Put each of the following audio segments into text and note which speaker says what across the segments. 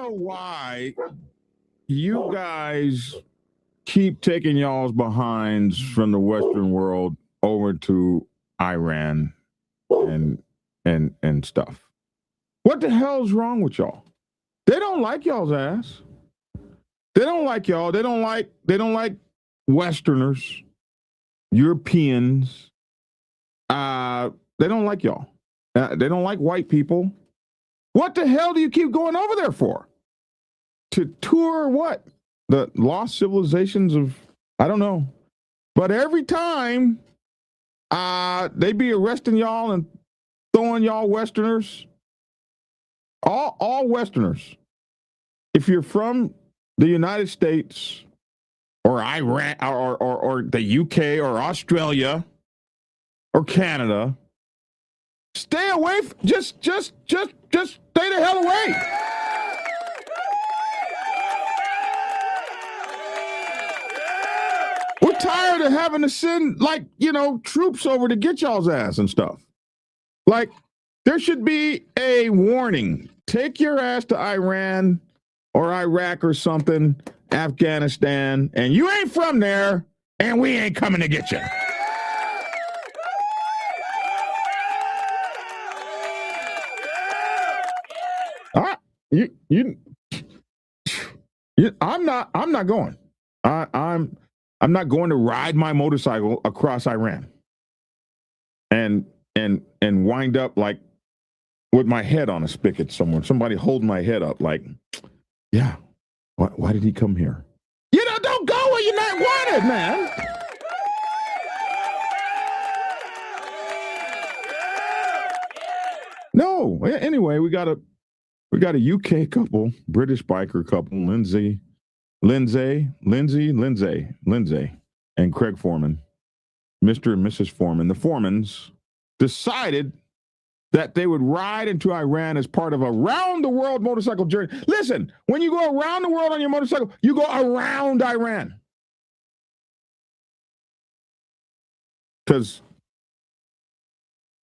Speaker 1: know why you guys keep taking y'all's behinds from the Western world over to Iran and stuff. What the hell's wrong with y'all? They don't like y'all's ass. They don't like y'all. They don't like Westerners, Europeans. They don't like y'all. They don't like white people. What the hell do you keep going over there for? To tour what? The lost civilizations of, I don't know. But every time they be arresting y'all and throwing y'all Westerners, all Westerners, if you're from the United States or Iran or the UK or Australia or Canada, stay away. Just stay the hell away. We're tired of having to send, troops over to get y'all's ass and stuff. Like, there should be a warning. Take your ass to Iran or Iraq or something, Afghanistan, and you ain't from there, and we ain't coming to get you. I'm not going. I'm not going to ride my motorcycle across Iran and wind up like with my head on a spigot somewhere. Somebody holding my head up like, yeah, why did he come here? Don't go where you're not wanted, man. No. Anyway, we got a UK couple, British biker couple, Lindsay and Craig Foreman, Mr. and Mrs. Foreman. The Foremans decided that they would ride into Iran as part of a round-the-world motorcycle journey. Listen, when you go around the world on your motorcycle, you go around Iran. Because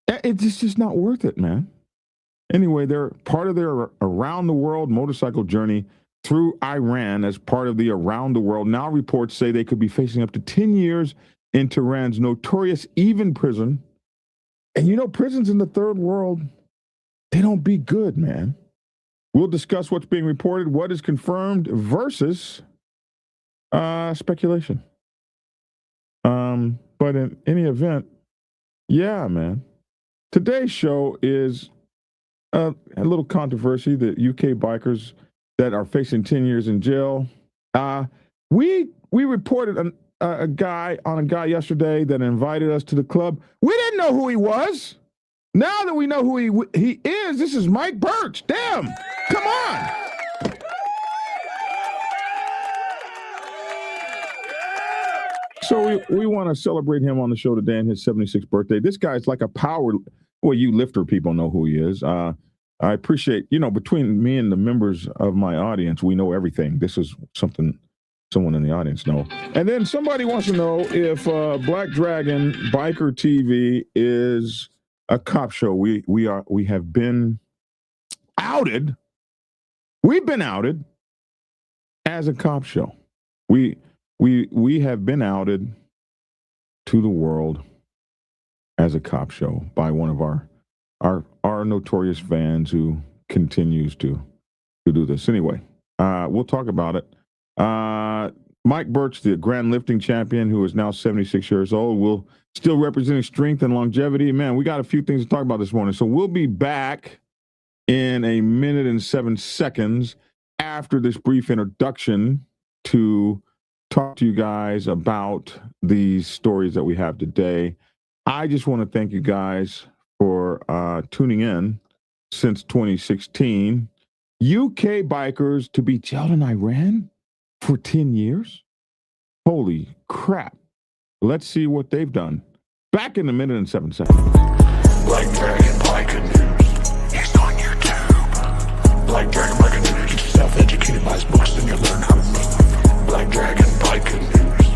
Speaker 1: it's just not worth it, man. Anyway, they're part of their around-the-world motorcycle journey through Iran as part of the around the world. Now reports say they could be facing up to 10 years in Tehran's notorious Evin prison. And prisons in the third world, they don't be good, man. We'll discuss what's being reported, what is confirmed versus speculation. But in any event, yeah, man. Today's show is a little controversy. The UK bikers that are facing 10 years in jail. We reported a guy yesterday that invited us to the club. We didn't know who he was. Now that we know who he is, this is Mike Birch. Damn, come on. So we want to celebrate him on the show today on his 76th birthday. This guy's like a you lifter people know who he is. I appreciate, between me and the members of my audience, we know everything. This is something someone in the audience know. And then somebody wants to know if Black Dragon Biker TV is a cop show. We have been outed. We've been outed as a cop show. We have been outed to the world as a cop show by one of our notorious fans who continues to do this. Anyway, we'll talk about it. Mike Birch, the grand lifting champion, who is now 76 years old, will still representing strength and longevity. Man, we got a few things to talk about this morning. So we'll be back in a minute and 7 seconds after this brief introduction to talk to you guys about these stories that we have today. I just want to thank you guys for tuning in since 2016. UK bikers to be jailed in Iran for 10 years? Holy crap. Let's see what they've done. Back in a minute and 7 seconds.
Speaker 2: Black Dragon Biker News. He's on YouTube. Black Dragon Biker News. Get yourself educated by his books, then you'll learn how to move. Black Dragon Biker News.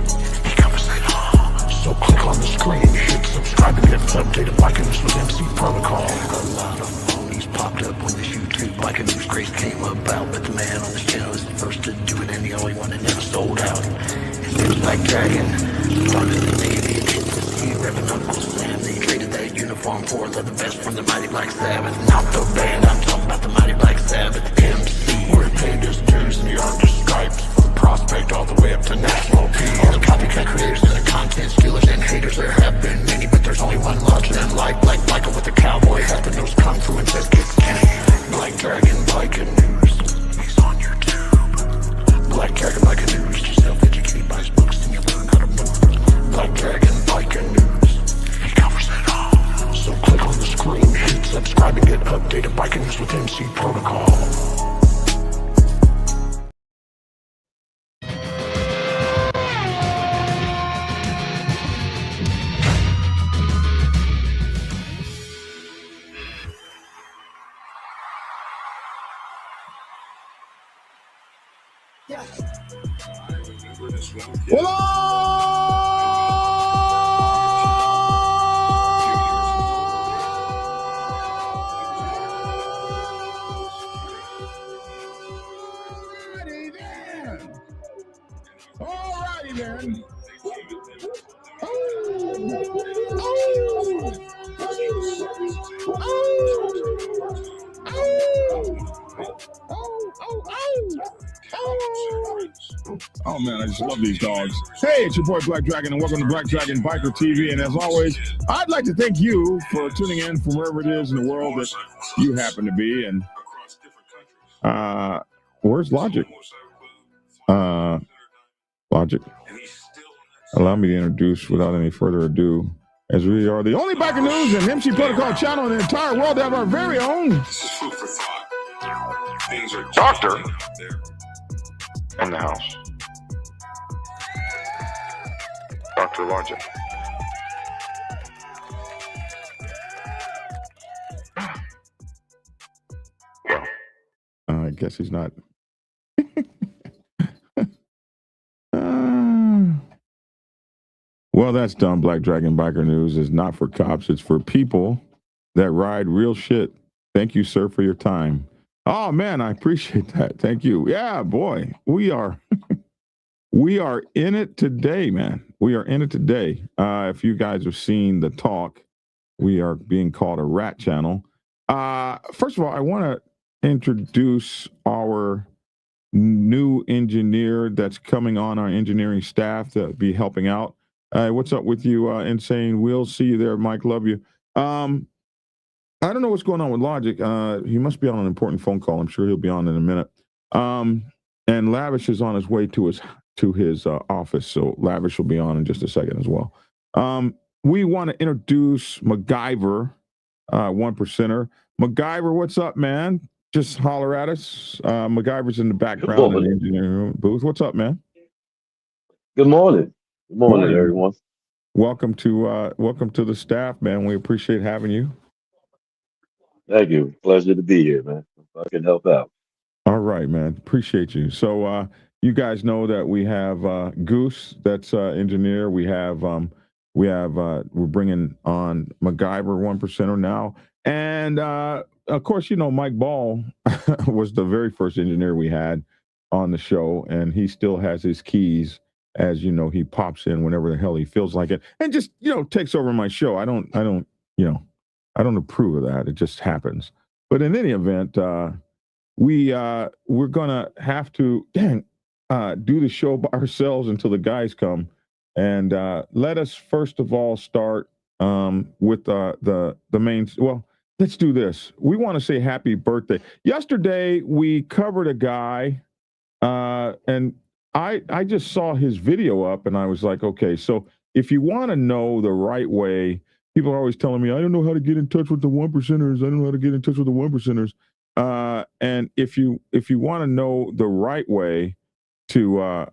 Speaker 2: He covers it all. So click on the screen, hit subscribe to get updated Biker News with MC Protocol. A lot of phonies popped up when this YouTube Biker News craze came about, but the man dragon. Started the Navy, chased the sea, repping Uncle Sam. They traded that uniform for the vest from the mighty Black Sabbath. Not the band, I'm talking about the mighty Black Sabbath. MC, where he paid his dues in the Arctic stripes. From prospect all the way up to national peace. All the copycat creators and the content stealers and haters. There have been many, but there's only one larger than life. Like Michael with the cowboy hat, the nose kung fu and says kick Kenny. Black Dragon Biking News, he's on your tube. Black Dragon Biking News, just self-educated by his books and you learn how to move. Black Dragon Biking News, he covers it all. So click on the screen, hit subscribe and get updated biking news with MC Protocol.
Speaker 1: Alrighty then. Oh man, I just love these dogs. Hey, it's your boy Black Dragon, and welcome to Black Dragon Biker TV. And as always, I'd like to thank you for tuning in from wherever it is in the world that you happen to be. And where's Logic? Logic. Allow me to introduce without any further ado, as we are the only Biker News and MC Protocol channel in the entire world to have our very own doctor in the house. Dr. Logic. Well, I guess he's not. Well, that's done. Black Dragon Biker News is not for cops. It's for people that ride real shit. Thank you, sir, for your time. Oh, man, I appreciate that. Thank you. Yeah, boy, we are in it today, man. We are in it today. If you guys have seen the talk, we are being called a rat channel. First of all, I want to introduce our new engineer that's coming on our engineering staff to be helping out. What's up with you, Insane? We'll see you there, Mike. Love you. I don't know what's going on with Logic. He must be on an important phone call. I'm sure he'll be on in a minute. And Lavish is on his way to his office, so Lavish will be on in just a second as well. We want to introduce MacGyver, 1%er. MacGyver, what's up, man? Just holler at us. MacGyver's in the background in the engineering room booth. What's up, man?
Speaker 3: Good morning. Good morning, everyone.
Speaker 1: Welcome to the staff, man. We appreciate having you.
Speaker 3: Thank you. Pleasure to be here, man. If I can help out.
Speaker 1: All right, man. Appreciate you. So you guys know that we have Goose, that's engineer. We're bringing on MacGyver, 1%er now. And of course, you know, Mike Ball was the very first engineer we had on the show, and he still has his keys. As you know, he pops in whenever the hell he feels like it, and just, you know, takes over my show. I don't approve of that. It just happens. But in any event, we're gonna have to do the show by ourselves until the guys come. And let us first of all start with the main. Well, let's do this. We want to say happy birthday. Yesterday we covered a guy, and I just saw his video up, and I was like, okay, so if you want to know the right way, people are always telling me, I don't know how to get in touch with the 1%ers. I don't know how to get in touch with the 1%ers. And if you want to know the right way to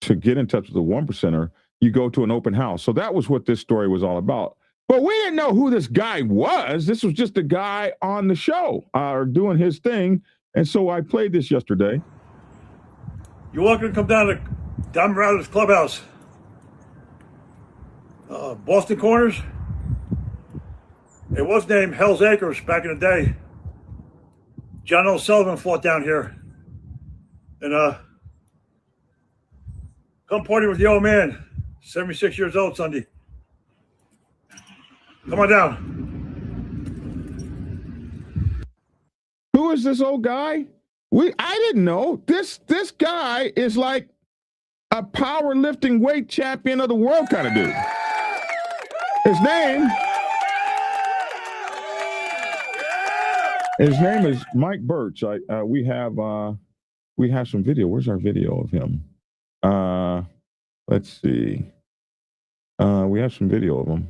Speaker 1: get in touch with the 1%er, you go to an open house. So that was what this story was all about. But we didn't know who this guy was. This was just a guy on the show doing his thing. And so I played this yesterday.
Speaker 4: You're welcome to come down to Diamond Riders Clubhouse. Boston Corners. It was named Hell's Acres back in the day. John O'Sullivan fought down here. And Come party with the old man. 76 years old Sunday. Come on down.
Speaker 1: Who is this old guy? I didn't know. This guy is like a powerlifting weight champion of the world kind of dude. His name is Mike Birch. We have some video. Where's our video of him? Let's see. We have some video of him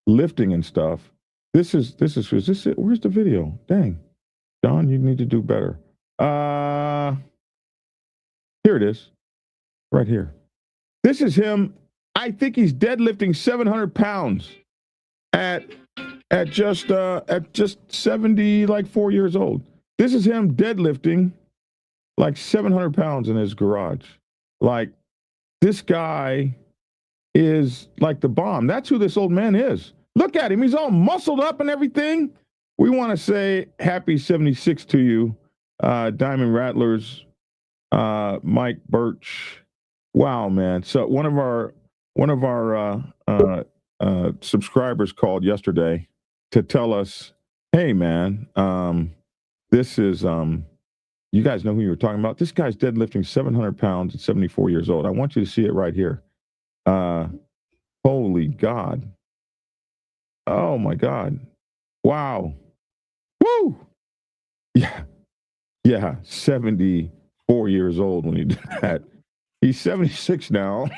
Speaker 1: lifting and stuff. Is this it? Where's the video? Dang. John, you need to do better. Here it is. Right here. This is him. I think he's deadlifting 700 pounds at just 70, like 4 years old. This is him deadlifting like 700 pounds in his garage. Like, this guy is like the bomb. That's who this old man is. Look at him. He's all muscled up and everything. We want to say happy 76 to you, Diamond Rattlers, Mike Birch. Wow, man. So one of our subscribers called yesterday to tell us, hey, man, this is, you guys know who you were talking about? This guy's deadlifting 700 pounds at 74 years old. I want you to see it right here. Holy God. Oh, my God. Wow. Woo! Yeah, 74 years old when he did that. He's 76 now,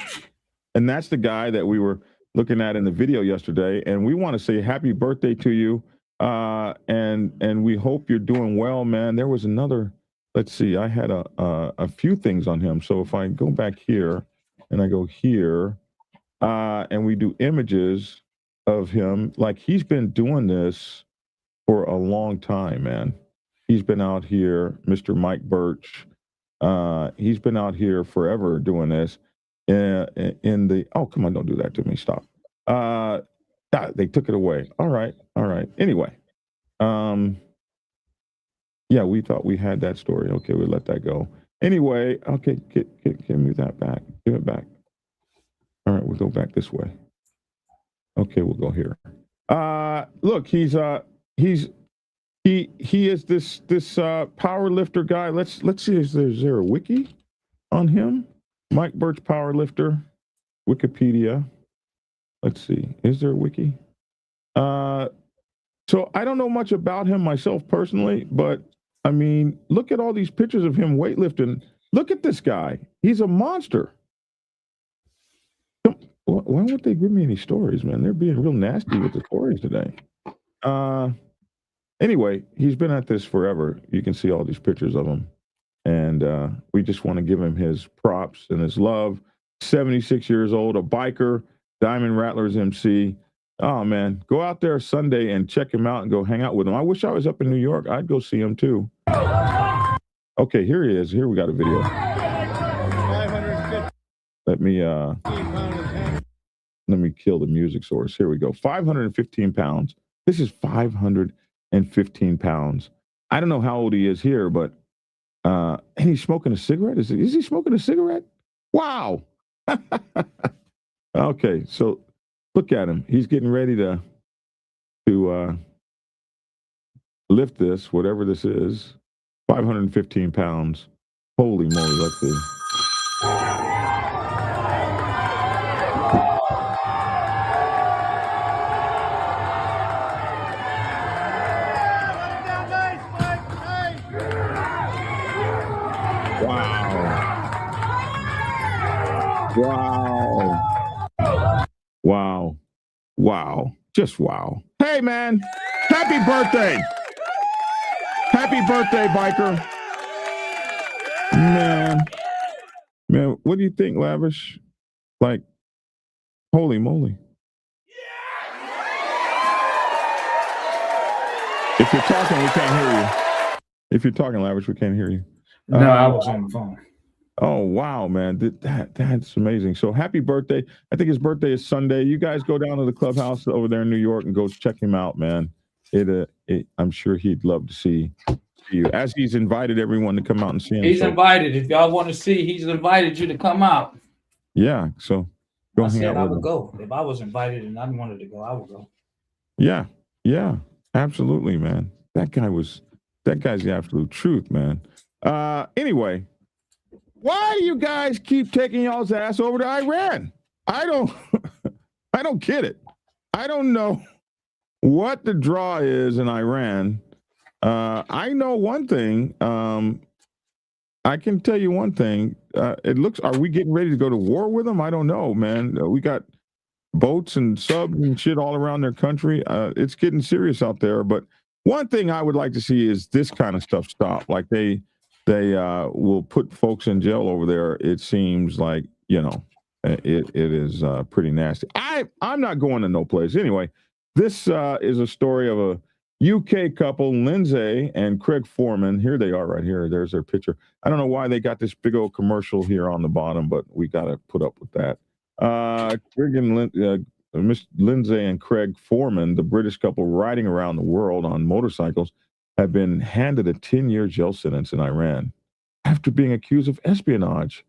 Speaker 1: and that's the guy that we were looking at in the video yesterday. And we want to say happy birthday to you, and we hope you're doing well, man. There was another. Let's see. I had a few things on him. So if I go back here and I go here, and we do images of him, like he's been doing this for a long time, man. He's been out here, Mr. Mike Birch. He's been out here forever doing this. Oh, come on, don't do that to me. Stop. They took it away. All right. Anyway, yeah, we thought we had that story. Okay, we let that go. Anyway, okay, give me that back. Give it back. All right, we'll go back this way. Okay, we'll go here. Look, he is this power lifter guy. Let's see, is there a wiki on him? Mike Birch, power lifter, Wikipedia. Let's see, is there a wiki? So I don't know much about him myself personally, but I mean, look at all these pictures of him weightlifting. Look at this guy. He's a monster. Why won't they give me any stories, man? They're being real nasty with the stories today. Anyway, he's been at this forever. You can see all these pictures of him. And we just want to give him his props and his love. 76 years old, a biker, Diamond Rattlers MC. Oh, man, go out there Sunday and check him out and go hang out with him. I wish I was up in New York. I'd go see him, too. Okay, here he is. Here we got a video. Let me kill the music source. Here we go. 515 pounds. This is 515 pounds. I don't know how old he is here, but and he's smoking a cigarette. Is he smoking a cigarette? Wow. Okay, so look at him. He's getting ready to lift this, whatever this is. 515 pounds. Holy moly, let's see. Wow. Just wow. Hey, man. Happy birthday. Happy birthday, biker. Man, what do you think, Lavish? Like, holy moly. If you're talking, we can't hear you. If you're talking, Lavish, we can't hear you.
Speaker 5: No, I was on the phone.
Speaker 1: Oh, wow, man. That's amazing. So happy birthday. I think his birthday is Sunday. You guys go down to the clubhouse over there in New York and go check him out, man. I'm sure he'd love to see you, as he's invited everyone to come out and see him.
Speaker 5: He's invited. If y'all want to see, he's invited you to come out.
Speaker 1: Yeah. So go
Speaker 5: I
Speaker 1: hang
Speaker 5: said
Speaker 1: out
Speaker 5: I
Speaker 1: with
Speaker 5: would
Speaker 1: him.
Speaker 5: go. If I was invited and I wanted to go, I would go.
Speaker 1: Yeah. Yeah. Absolutely, man. That guy's the absolute truth, man. Anyway, why do you guys keep taking y'all's ass over to Iran? I don't I don't get it. I don't know what the draw is in Iran. I know one thing. I can tell you one thing. Are we getting ready to go to war with them? I don't know, man. We got boats and subs and shit all around their country. It's getting serious out there. But one thing I would like to see is this kind of stuff stop. Like they will put folks in jail over there. It seems like, it is pretty nasty. I'm not going to no place. Anyway, this is a story of a UK couple, Lindsay and Craig Foreman. Here they are right here. There's their picture. I don't know why they got this big old commercial here on the bottom, but we got to put up with that. Miss Lindsay and Craig Foreman, the British couple riding around the world on motorcycles, have been handed a 10-year jail sentence in Iran after being accused of espionage,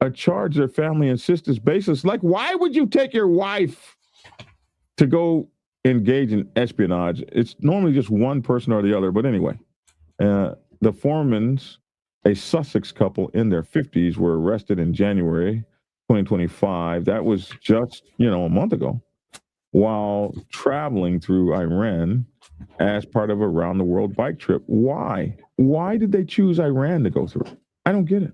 Speaker 1: a charge their family insists is baseless. Like, why would you take your wife to go engage in espionage? It's normally just one person or the other. But anyway, the Foremans, a Sussex couple in their 50s, were arrested in January 2025. That was just, a month ago, while traveling through Iran as part of a round the world bike trip. Why? Why did they choose Iran to go through? I don't get it.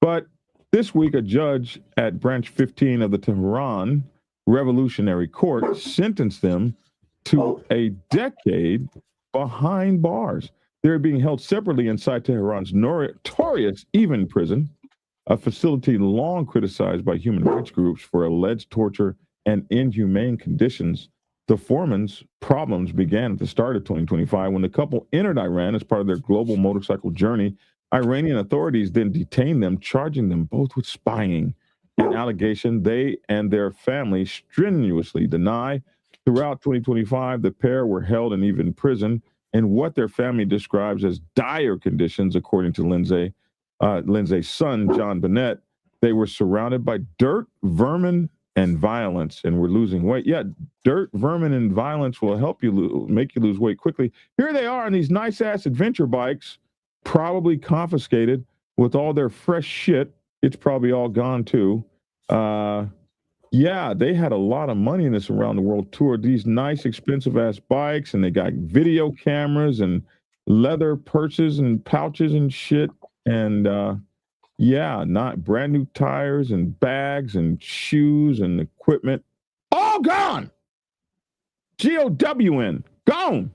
Speaker 1: But this week, a judge at branch 15 of the Tehran Revolutionary Court sentenced them to a decade behind bars. They're being held separately inside Tehran's notorious Evin prison, a facility long criticized by human rights groups for alleged torture and inhumane conditions. The Foremans' problems began at the start of 2025 when the couple entered Iran as part of their global motorcycle journey. Iranian authorities then detained them, charging them both with spying, an allegation they and their family strenuously deny. Throughout 2025, the pair were held in Evin prison in what their family describes as dire conditions, according to Lindsay's son, John Bennett. They were surrounded by dirt, vermin, and violence, and were losing weight. Yeah, dirt, vermin, and violence will help you make you lose weight quickly. Here they are on these nice-ass adventure bikes, probably confiscated with all their fresh shit. It's probably all gone, too. Yeah, they had a lot of money in this around the world tour. These nice, expensive-ass bikes, and they got video cameras and leather purses and pouches and shit. And, not brand new tires and bags and shoes and equipment. All gone. GOWN. Gone.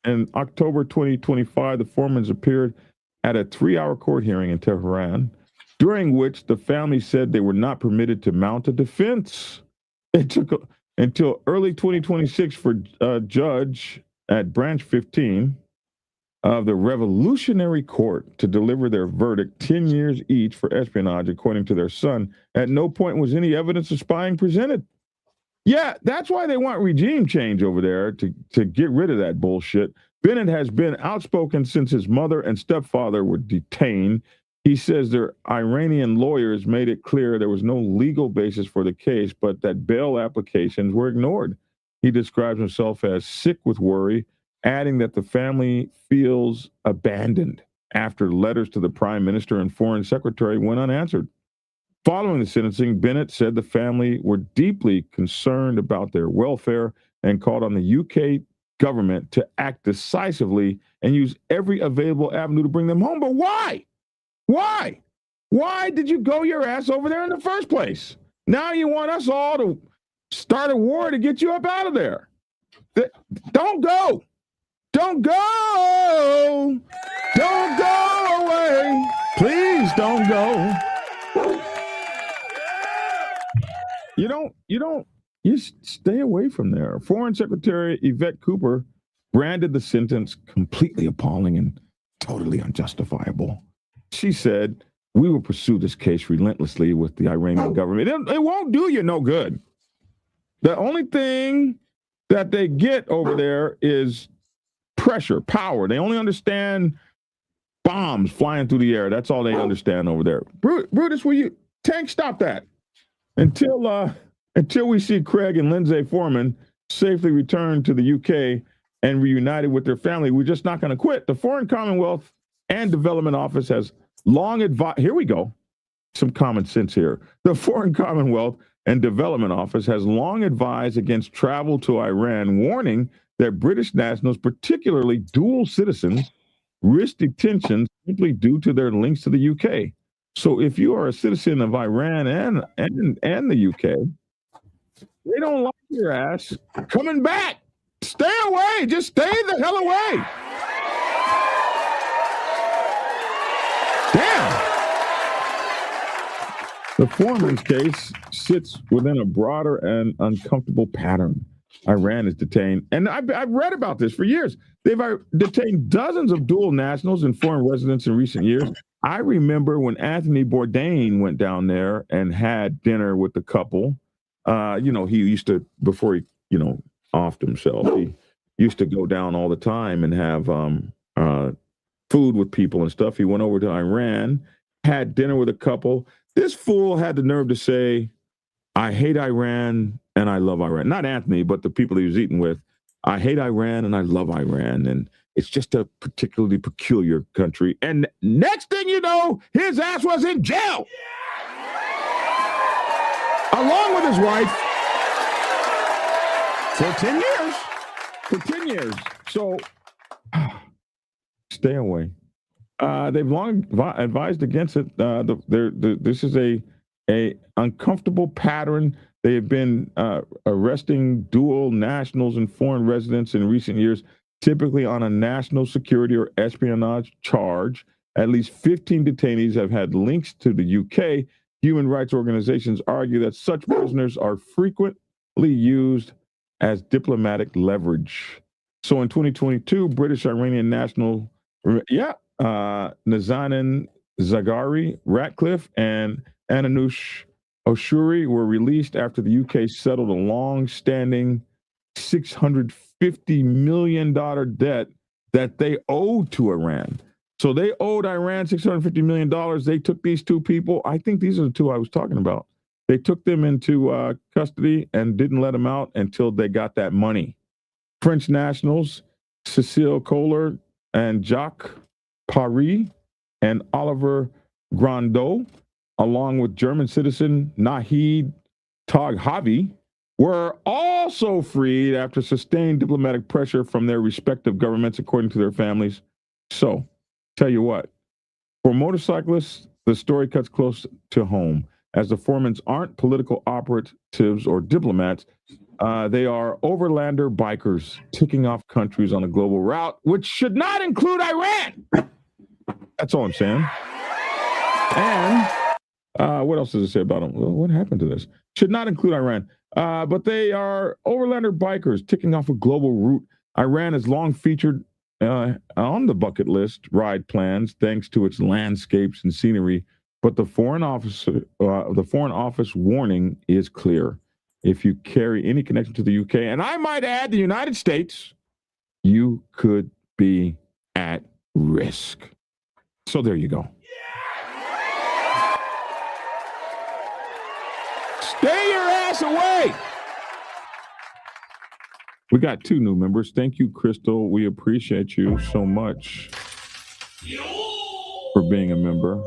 Speaker 1: In October 2025, the Foremans appeared at a 3-hour court hearing in Tehran, during which the family said they were not permitted to mount a defense. It took until early 2026 for a judge at Branch 15 of the Revolutionary Court to deliver their verdict, 10 years each for espionage, according to their son. At no point was any evidence of spying presented. Yeah, that's why they want regime change over there, to get rid of that bullshit. Bennett has been outspoken since his mother and stepfather were detained. He says their Iranian lawyers made it clear there was no legal basis for the case, but that bail applications were ignored. He describes himself as sick with worry, adding that the family feels abandoned after letters to the prime minister and foreign secretary went unanswered. Following the sentencing, Bennett said the family were deeply concerned about their welfare and called on the UK government to act decisively and use every available avenue to bring them home. But why? Why? Why did you go your ass over there in the first place? Now you want us all to start a war to get you up out of there. Don't go. Don't go. Don't go away. Please don't go. You stay away from there. Foreign Secretary Yvette Cooper branded the sentence completely appalling and totally unjustifiable. She said, "We will pursue this case relentlessly with the Iranian government. It won't do you no good. The only thing that they get over there is pressure, power. They only understand bombs flying through the air. That's all they understand over there." Brutus, will you Tank, stop that. Until we see Craig and Lindsay Foreman safely return to the UK and reunited with their family, we're just not going to quit. The Foreign Commonwealth and Development Office has long advised, here we go, some common sense here. The Foreign Commonwealth and Development Office has long advised against travel to Iran, warning that British nationals, particularly dual citizens, risk detention simply due to their links to the UK. So if you are a citizen of Iran and the UK, they don't like your ass coming back. Stay away. Just stay the hell away. Damn. The Foreman's case sits within a broader and uncomfortable pattern. Iran is detained, and I've read about this for years. They've detained dozens of dual nationals and foreign residents in recent years. I remember when Anthony Bourdain went down there and had dinner with the couple. He used to, before he, offed himself, he used to go down all the time and have food with people and stuff. He went over to Iran, had dinner with a couple. This fool had the nerve to say, I hate Iran and I love Iran. Not Anthony, but the people he was eating with. I hate Iran and I love Iran. And it's just a particularly peculiar country. And next thing you know, his ass was in jail. Along with his wife for 10 years. For 10 years. So stay away. They've long advised against it. This is a uncomfortable pattern. They have been arresting dual nationals and foreign residents in recent years, typically on a national security or espionage charge. At least 15 detainees have had links to the UK. Human rights organizations argue that such prisoners are frequently used as diplomatic leverage. So in 2022, British Iranian national, Nazanin Zaghari Ratcliffe and Ananush Oshuri were released after the UK settled a long-standing $650 million debt that they owed to Iran. So they owed Iran $650 million. They took these two people. I think these are the two I was talking about. They took them into custody and didn't let them out until they got that money. French nationals, Cécile Kohler and Jacques Paris and Oliver Grandeau, along with German citizen Nahid Taghavi, were also freed after sustained diplomatic pressure from their respective governments, according to their families. So, tell you what, for motorcyclists, the story cuts close to home, as the Foremans aren't political operatives or diplomats. They are overlander bikers ticking off countries on a global route, which should not include Iran. That's all I'm saying. And what else does it say about them? Well, what happened to this? Should not include Iran. But they are overlander bikers ticking off a global route. Iran is long featured on the bucket list ride plans, thanks to its landscapes and scenery. But the Foreign Office warning is clear. If you carry any connection to the UK, and I might add the United States, you could be at risk. So there you go. Stay your ass away. We got 2 new members. Thank you, Crystal. We appreciate you so much for being a member.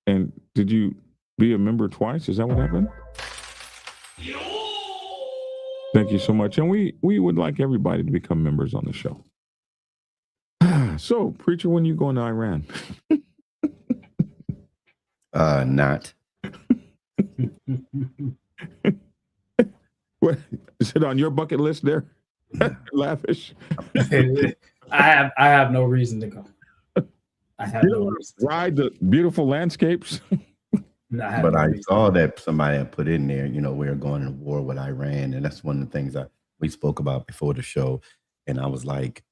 Speaker 1: And did you be a member twice? Is that what happened? Thank you so much. And we would like everybody to become members on the show. So, preacher, when you going to Iran?
Speaker 6: Not.
Speaker 1: What is it on your bucket list there? Lavish.
Speaker 5: I have no reason to go. I have
Speaker 1: You
Speaker 5: no
Speaker 1: don't
Speaker 5: reason.
Speaker 1: ride the beautiful landscapes.
Speaker 5: No, I have
Speaker 6: But
Speaker 5: no
Speaker 6: I
Speaker 5: reason.
Speaker 6: saw that somebody had put in there, we're going to war with Iran. And that's one of the things we spoke about before the show. And I was like,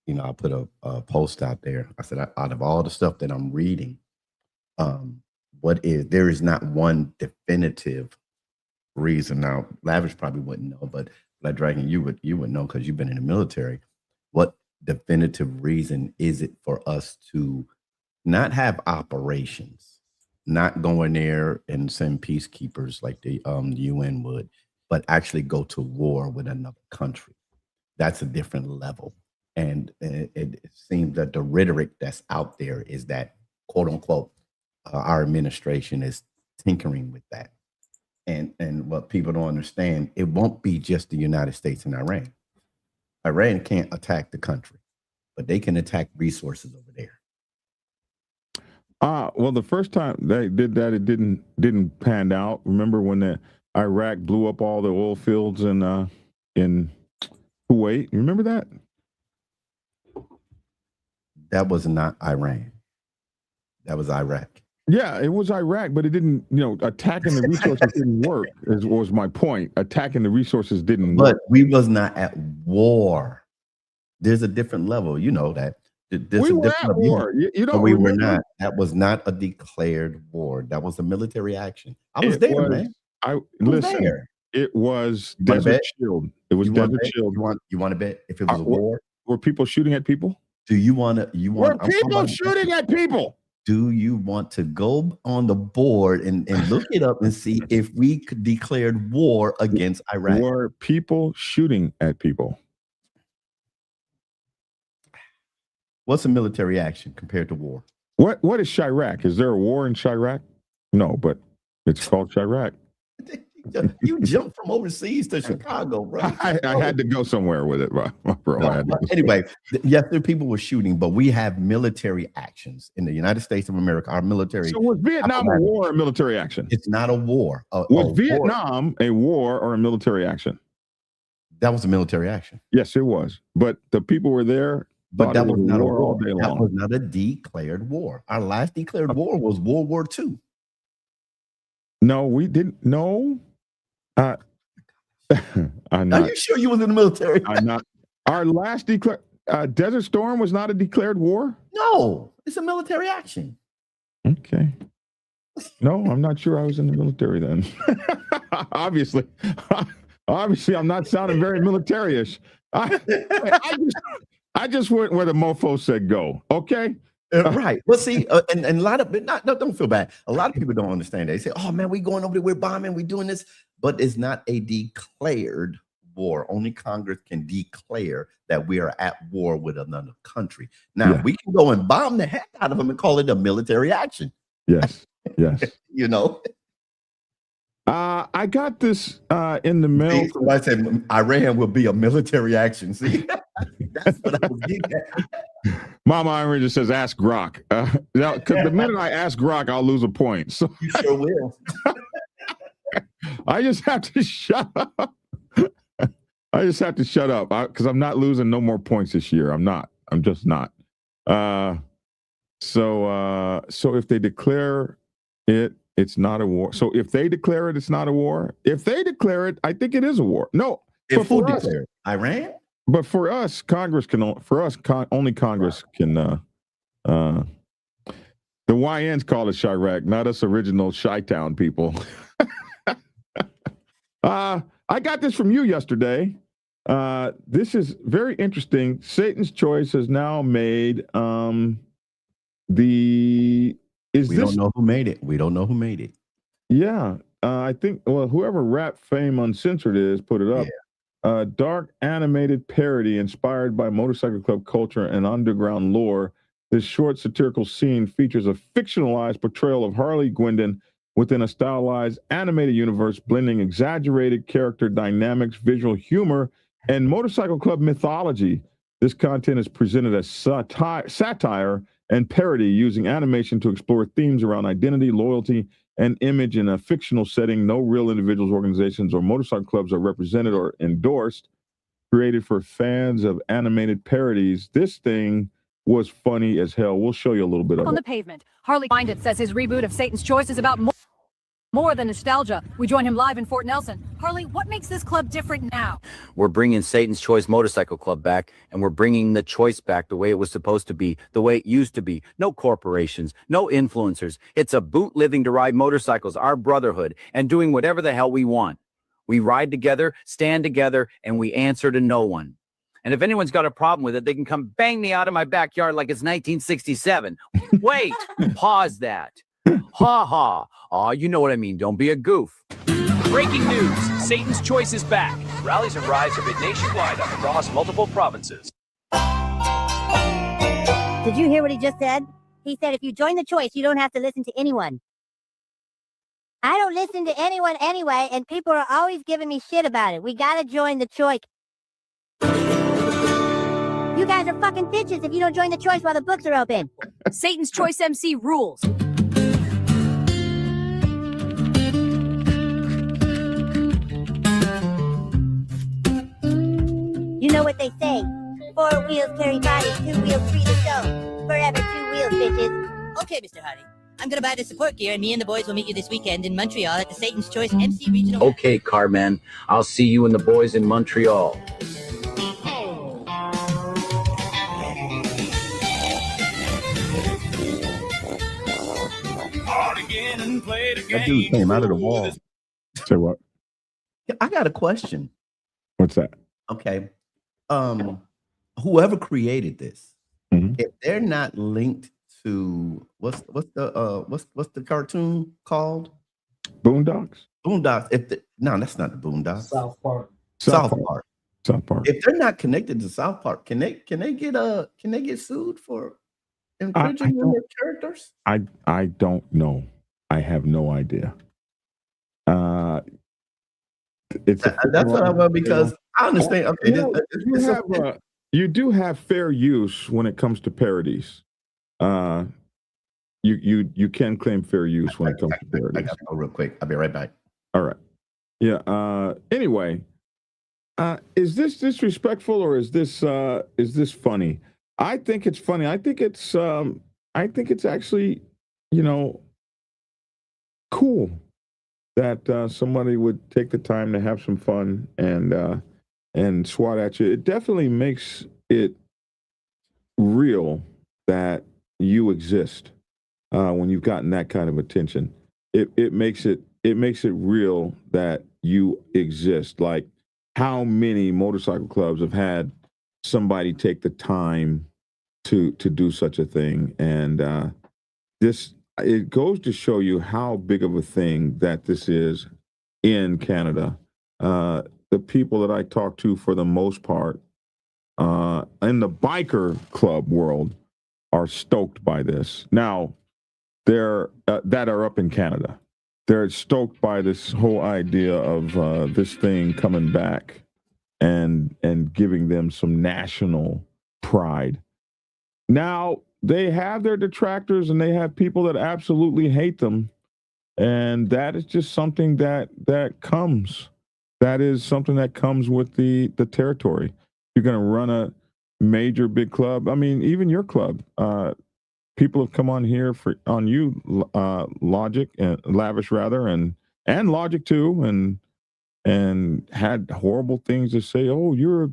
Speaker 6: I put a post out there. I said, out of all the stuff that I'm reading, there is not one definitive reason. Now, Lavish probably wouldn't know, but Black Dragon, you would know because you've been in the military. What definitive reason is it for us to not have operations, not going there and send peacekeepers like the UN would, but actually go to war with another country. That's a different level. And it seems that the rhetoric that's out there is that, quote unquote, our administration is tinkering with that. And what people don't understand, it won't be just the United States and Iran. Iran can't attack the country, but they can attack resources over there.
Speaker 1: Well, the first time they did that, it didn't pan out. Remember when the Iraq blew up all the oil fields in Kuwait? You remember that?
Speaker 6: That was not Iran. That was Iraq.
Speaker 1: Yeah, it was Iraq, but it didn't, attacking the resources didn't work, was my point. Attacking the resources didn't work.
Speaker 6: But we was not at war. There's a different level, you know that.
Speaker 1: We were at war. You don't
Speaker 6: we
Speaker 1: remember?
Speaker 6: Were not. That was not a declared war. That was a military action. I was there, man.
Speaker 1: Listen, it was Desert Shield. It was Desert Shield.
Speaker 6: You want to bet if it was a war?
Speaker 1: Were people shooting at people?
Speaker 6: Do you want to?
Speaker 1: Were people shooting at people?
Speaker 6: Do you want to go on the board and look it up and see if we declared war against Iraq?
Speaker 1: Were people shooting at people?
Speaker 6: What's a military action compared to war?
Speaker 1: What is Chirac? Is there a war in Chirac? No, but it's called Chirac.
Speaker 6: You jumped from overseas to Chicago, bro.
Speaker 1: I had to go somewhere with it, bro.
Speaker 6: Anyway, yes, there people were shooting, but we have military actions in the United States of America. Our military.
Speaker 1: So was Vietnam a war or a military action?
Speaker 6: It's not a war.
Speaker 1: Was Vietnam a war or a military action?
Speaker 6: That was a military action.
Speaker 1: Yes, it was. But the people were there.
Speaker 6: But that was not a war. That was not a declared war. Our last declared war was World War II.
Speaker 1: No, we didn't. No. I'm not.
Speaker 6: Are you sure you was in the military?
Speaker 1: I'm not. Our last declared Desert Storm was not a declared war?
Speaker 6: No, it's a military action.
Speaker 1: Okay. No, I'm not sure I was in the military then. Obviously, I'm not sounding very military-ish. I just went where the mofo said go. Okay.
Speaker 6: Right. Well, see, and a lot of don't feel bad. A lot of people don't understand that. They say, "Oh man, we going over there, we're bombing, we're doing this," but it's not a declared war. Only Congress can declare that we are at war with another country. Now we can go and bomb the heck out of them and call it a military action.
Speaker 1: Yes. Yes.
Speaker 6: You know.
Speaker 1: I got this in the mail.
Speaker 6: I said Iran will be a military action. See, that's what I was getting at.
Speaker 1: Mama Iron just says, "Ask Grok." Now, because the minute I ask Grok, I'll lose a point. So
Speaker 6: you sure will.
Speaker 1: I just have to shut up. I just have to shut up because I'm not losing no more points this year. I'm not. I'm just not. So if they declare it, it's not a war. So if they declare it, it's not a war. If they declare it, I think it is a war. No.
Speaker 6: If who declared? Iran?
Speaker 1: But for us, Congress can. For us, only Congress can. The YNs call it Chirac, not us original Chi-Town people. I got this from you yesterday. This is very interesting. Satan's Choice has now made
Speaker 6: We don't know who made it. We don't know who made it.
Speaker 1: Yeah, I think. Well, whoever Rap Fame Uncensored is put it up. Yeah. Dark animated parody inspired by motorcycle club culture and underground lore. This short satirical scene features a fictionalized portrayal of Harley Gwendon within a stylized animated universe, blending exaggerated character dynamics, visual humor, and motorcycle club mythology. This content is presented as satire and parody, using animation to explore themes around identity, loyalty, and image in a fictional setting. No real individuals, organizations, or motorcycle clubs are represented or endorsed. Created for fans of animated parodies, this thing was funny as hell. We'll show you a little bit of it.
Speaker 7: On the pavement, Harley Minded says his reboot of Satan's Choice is about more than nostalgia. We join him live in Fort Nelson. Harley, what makes this club different now?
Speaker 8: We're bringing Satan's Choice Motorcycle Club back, and we're bringing the choice back the way it was supposed to be, the way it used to be. No corporations, no influencers. It's a boot living to ride motorcycles, our brotherhood, and doing whatever the hell we want. We ride together, stand together, and we answer to no one. And if anyone's got a problem with it, they can come bang me out of my backyard like it's 1967. Wait, pause that. Ha ha. Aw, you know what I mean. Don't be a goof.
Speaker 9: Breaking news. Satan's Choice is back. Rallies and rides have been nationwide across multiple provinces.
Speaker 10: Did you hear what he just said? He said if you join the choice, you don't have to listen to anyone. I don't listen to anyone anyway, and people are always giving me shit about it. We gotta join the choice. You guys are fucking bitches if you don't join the choice while the books are open.
Speaker 7: Satan's Choice MC rules.
Speaker 10: You know what they say. 4 wheels carry bodies, 2 wheels free the show. Forever 2 wheels, bitches.
Speaker 11: Okay, Mr. Hardy. I'm gonna buy the support gear, and me and the boys will meet you this weekend in Montreal at the Satan's Choice MC Regional.
Speaker 8: Okay, Carman. I'll see you and the boys in Montreal.
Speaker 6: That dude came out of the wall.
Speaker 1: Say what?
Speaker 6: I got a question.
Speaker 1: What's that?
Speaker 6: Okay. Whoever created this, if they're not linked to what's the cartoon called?
Speaker 1: Boondocks?
Speaker 6: Boondocks. No, that's not the Boondocks.
Speaker 5: South Park.
Speaker 6: South Park.
Speaker 1: South Park.
Speaker 6: If they're not connected to South Park, can they get sued for infringing on their characters?
Speaker 1: I don't know. I have no idea.
Speaker 6: That's what I want, because I understand. Okay,
Speaker 1: you do have fair use when it comes to parodies. You can claim fair use when it comes to parodies.
Speaker 6: I got to go real quick. I'll be right back.
Speaker 1: All right. Yeah. Anyway, is this disrespectful or is this funny? I think it's funny. I think it's actually, cool that somebody would take the time to have some fun and swat at you. It definitely makes it real that you exist when you've gotten that kind of attention. It makes it real that you exist. Like, how many motorcycle clubs have had somebody take the time to do such a thing? And it goes to show you how big of a thing that this is in Canada. The people that I talk to, for the most part, in the biker club world, are stoked by this. Now, they're that are up in Canada. They're stoked by this whole idea of this thing coming back and giving them some national pride. Now, they have their detractors and they have people that absolutely hate them. And that is just something that comes. That is something that comes with the territory. You're going to run a major big club. I mean, even your club. People have come on here on you, Logic and Lavish rather, and Logic too, and had horrible things to say. Oh, you're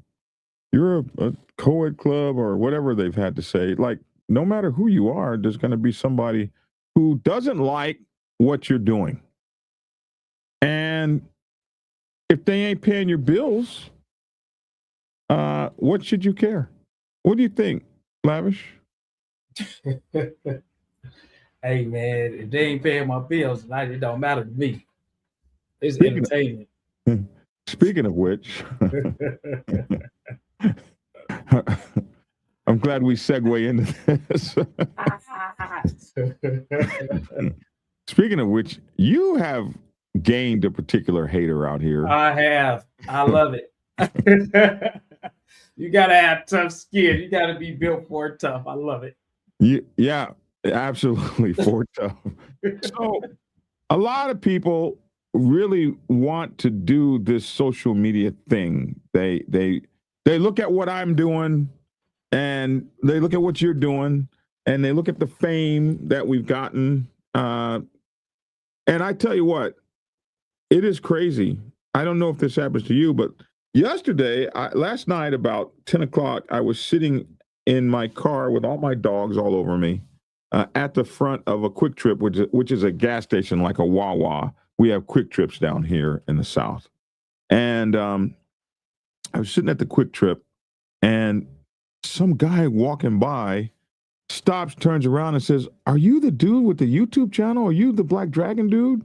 Speaker 1: a co-ed club or whatever they've had to say. Like, no matter who you are, there's going to be somebody who doesn't like what you're doing. And if they ain't paying your bills, what should you care? What do you think, Lavish?
Speaker 5: Hey, man, if they ain't paying my bills, it don't matter to me. It's entertainment.
Speaker 1: Speaking of which, I'm glad we segue into this. Speaking of which, you have gained a particular hater out here.
Speaker 5: I have. I love it. You got to have tough skin. You got to be built for it tough. I love it.
Speaker 1: Yeah, absolutely. For tough. So a lot of people really want to do this social media thing. They look at what I'm doing and they look at what you're doing and they look at the fame that we've gotten. And I tell you what, it is crazy. I don't know if this happens to you, but last night about 10 o'clock, I was sitting in my car with all my dogs all over me at the front of a Quick Trip, which is a gas station like a Wawa. We have Quick Trips down here in the South. And I was sitting at the Quick Trip and some guy walking by stops, turns around and says, "Are you the dude with the YouTube channel? Are you the Black Dragon dude?"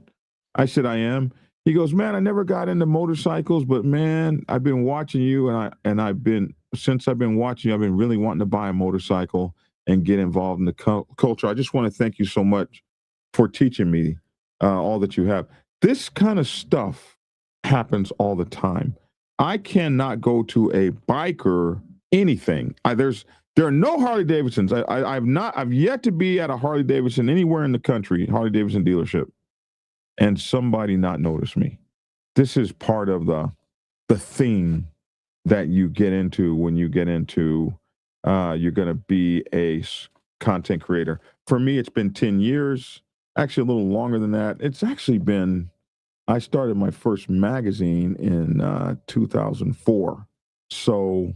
Speaker 1: I said, "I am." He goes, "Man, I never got into motorcycles, but man, I've been watching you, and I've been watching you, I've been really wanting to buy a motorcycle and get involved in the culture. I just want to thank you so much for teaching me all that you have." This kind of stuff happens all the time. I cannot go to a biker anything. There are no Harley Davidsons. I've yet to be at a Harley Davidson anywhere in the country, Harley Davidson dealership, and somebody not notice me. This is part of the theme that you get into when you get into you're going to be a content creator. For me, it's been 10 years, actually a little longer than that. It's actually been, I started my first magazine in 2004. So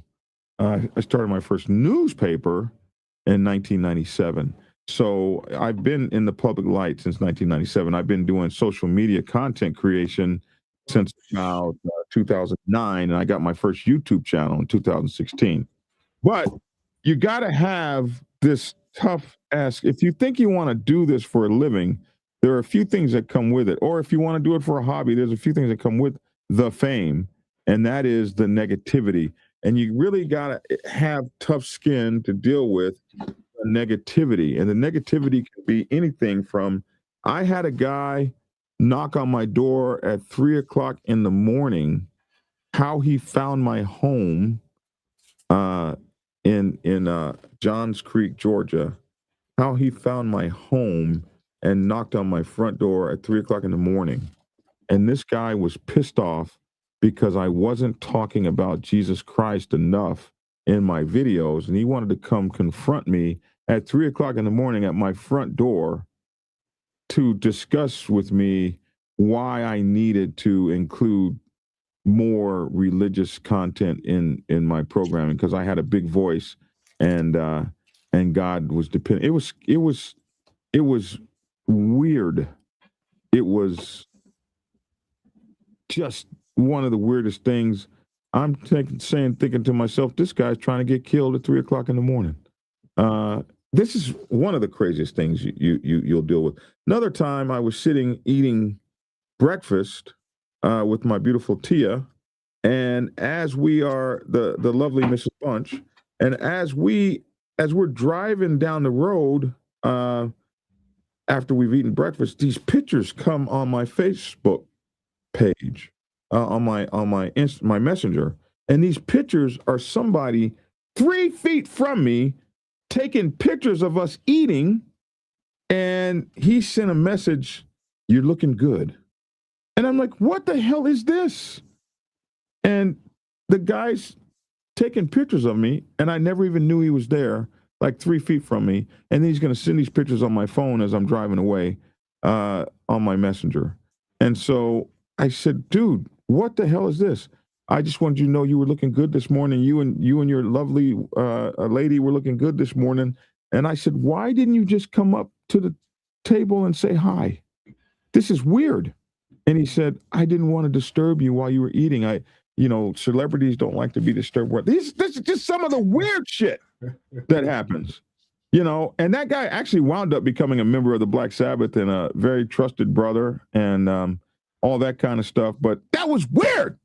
Speaker 1: I started my first newspaper in 1997. So I've been in the public light since 1997. I've been doing social media content creation since about 2009, and I got my first YouTube channel in 2016. But you got to have this tough ask. If you think you want to do this for a living, there are a few things that come with it. Or if you want to do it for a hobby, there's a few things that come with the fame, and that is the negativity. And you really got to have tough skin to deal with the negativity. And the negativity can be anything from, I had a guy knock on my door at 3:00 in the morning, how he found my home in Johns Creek, Georgia, how he found my home and knocked on my front door at 3:00 in the morning. And this guy was pissed off because I wasn't talking about Jesus Christ enough in my videos. And he wanted to come confront me at 3:00 in the morning at my front door to discuss with me why I needed to include more religious content in my programming, because I had a big voice and God was dependent. It was weird. It was just one of the weirdest things. I'm thinking to myself, this guy's trying to get killed at 3:00 in the morning. This is one of the craziest things you'll deal with. Another time I was sitting eating breakfast with my beautiful Tia, and as we are the lovely Mrs. Bunch, and as we're driving down the road after we've eaten breakfast, these pictures come on my Facebook page, on my messenger, and these pictures are somebody 3 feet from me taking pictures of us eating, and he sent a message, "You're looking good." And I'm like, what the hell is this? And the guy's taking pictures of me, and I never even knew he was there, like 3 feet from me. And then he's going to send these pictures on my phone as I'm driving away on my messenger. And so I said, dude, what the hell is this? I just wanted you to know you were looking good this morning. You and your lovely lady were looking good this morning. And I said, why didn't you just come up to the table and say hi? This is weird. And he said, I didn't want to disturb you while you were eating. Celebrities don't like to be disturbed. This is just some of the weird shit that happens, and that guy actually wound up becoming a member of the Black Sabbath and a very trusted brother and all that kind of stuff. But that was weird.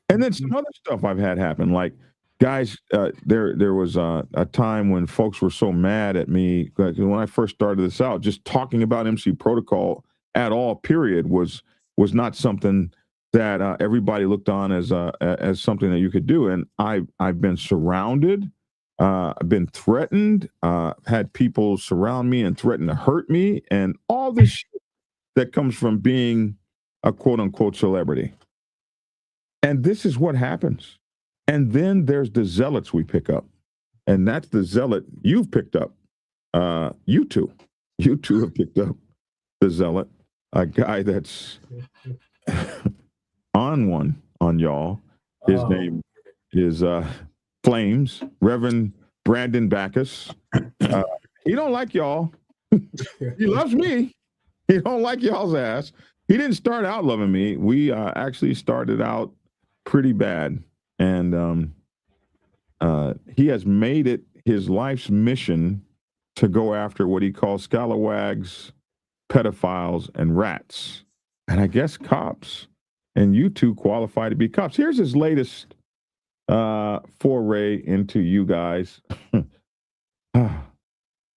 Speaker 1: And then some other stuff I've had happen, like guys, there was a time when folks were so mad at me, like when I first started this out, just talking about MC Protocol at all, period, was not something that everybody looked on as something that you could do. And I've been surrounded, I've been threatened, had people surround me and threaten to hurt me, and all this shit that comes from being a quote unquote celebrity. And this is what happens. And then there's the zealots we pick up. And that's the zealot you've picked up. You two have picked up the zealot, a guy that's on y'all. His name is Flames, Reverend Brandon Backus. He don't like y'all. He loves me. He don't like y'all's ass. He didn't start out loving me. We actually started out pretty bad. And he has made it his life's mission to go after what he calls scalawags, pedophiles, and rats. And I guess cops. And you two qualify to be cops. Here's his latest foray into you guys.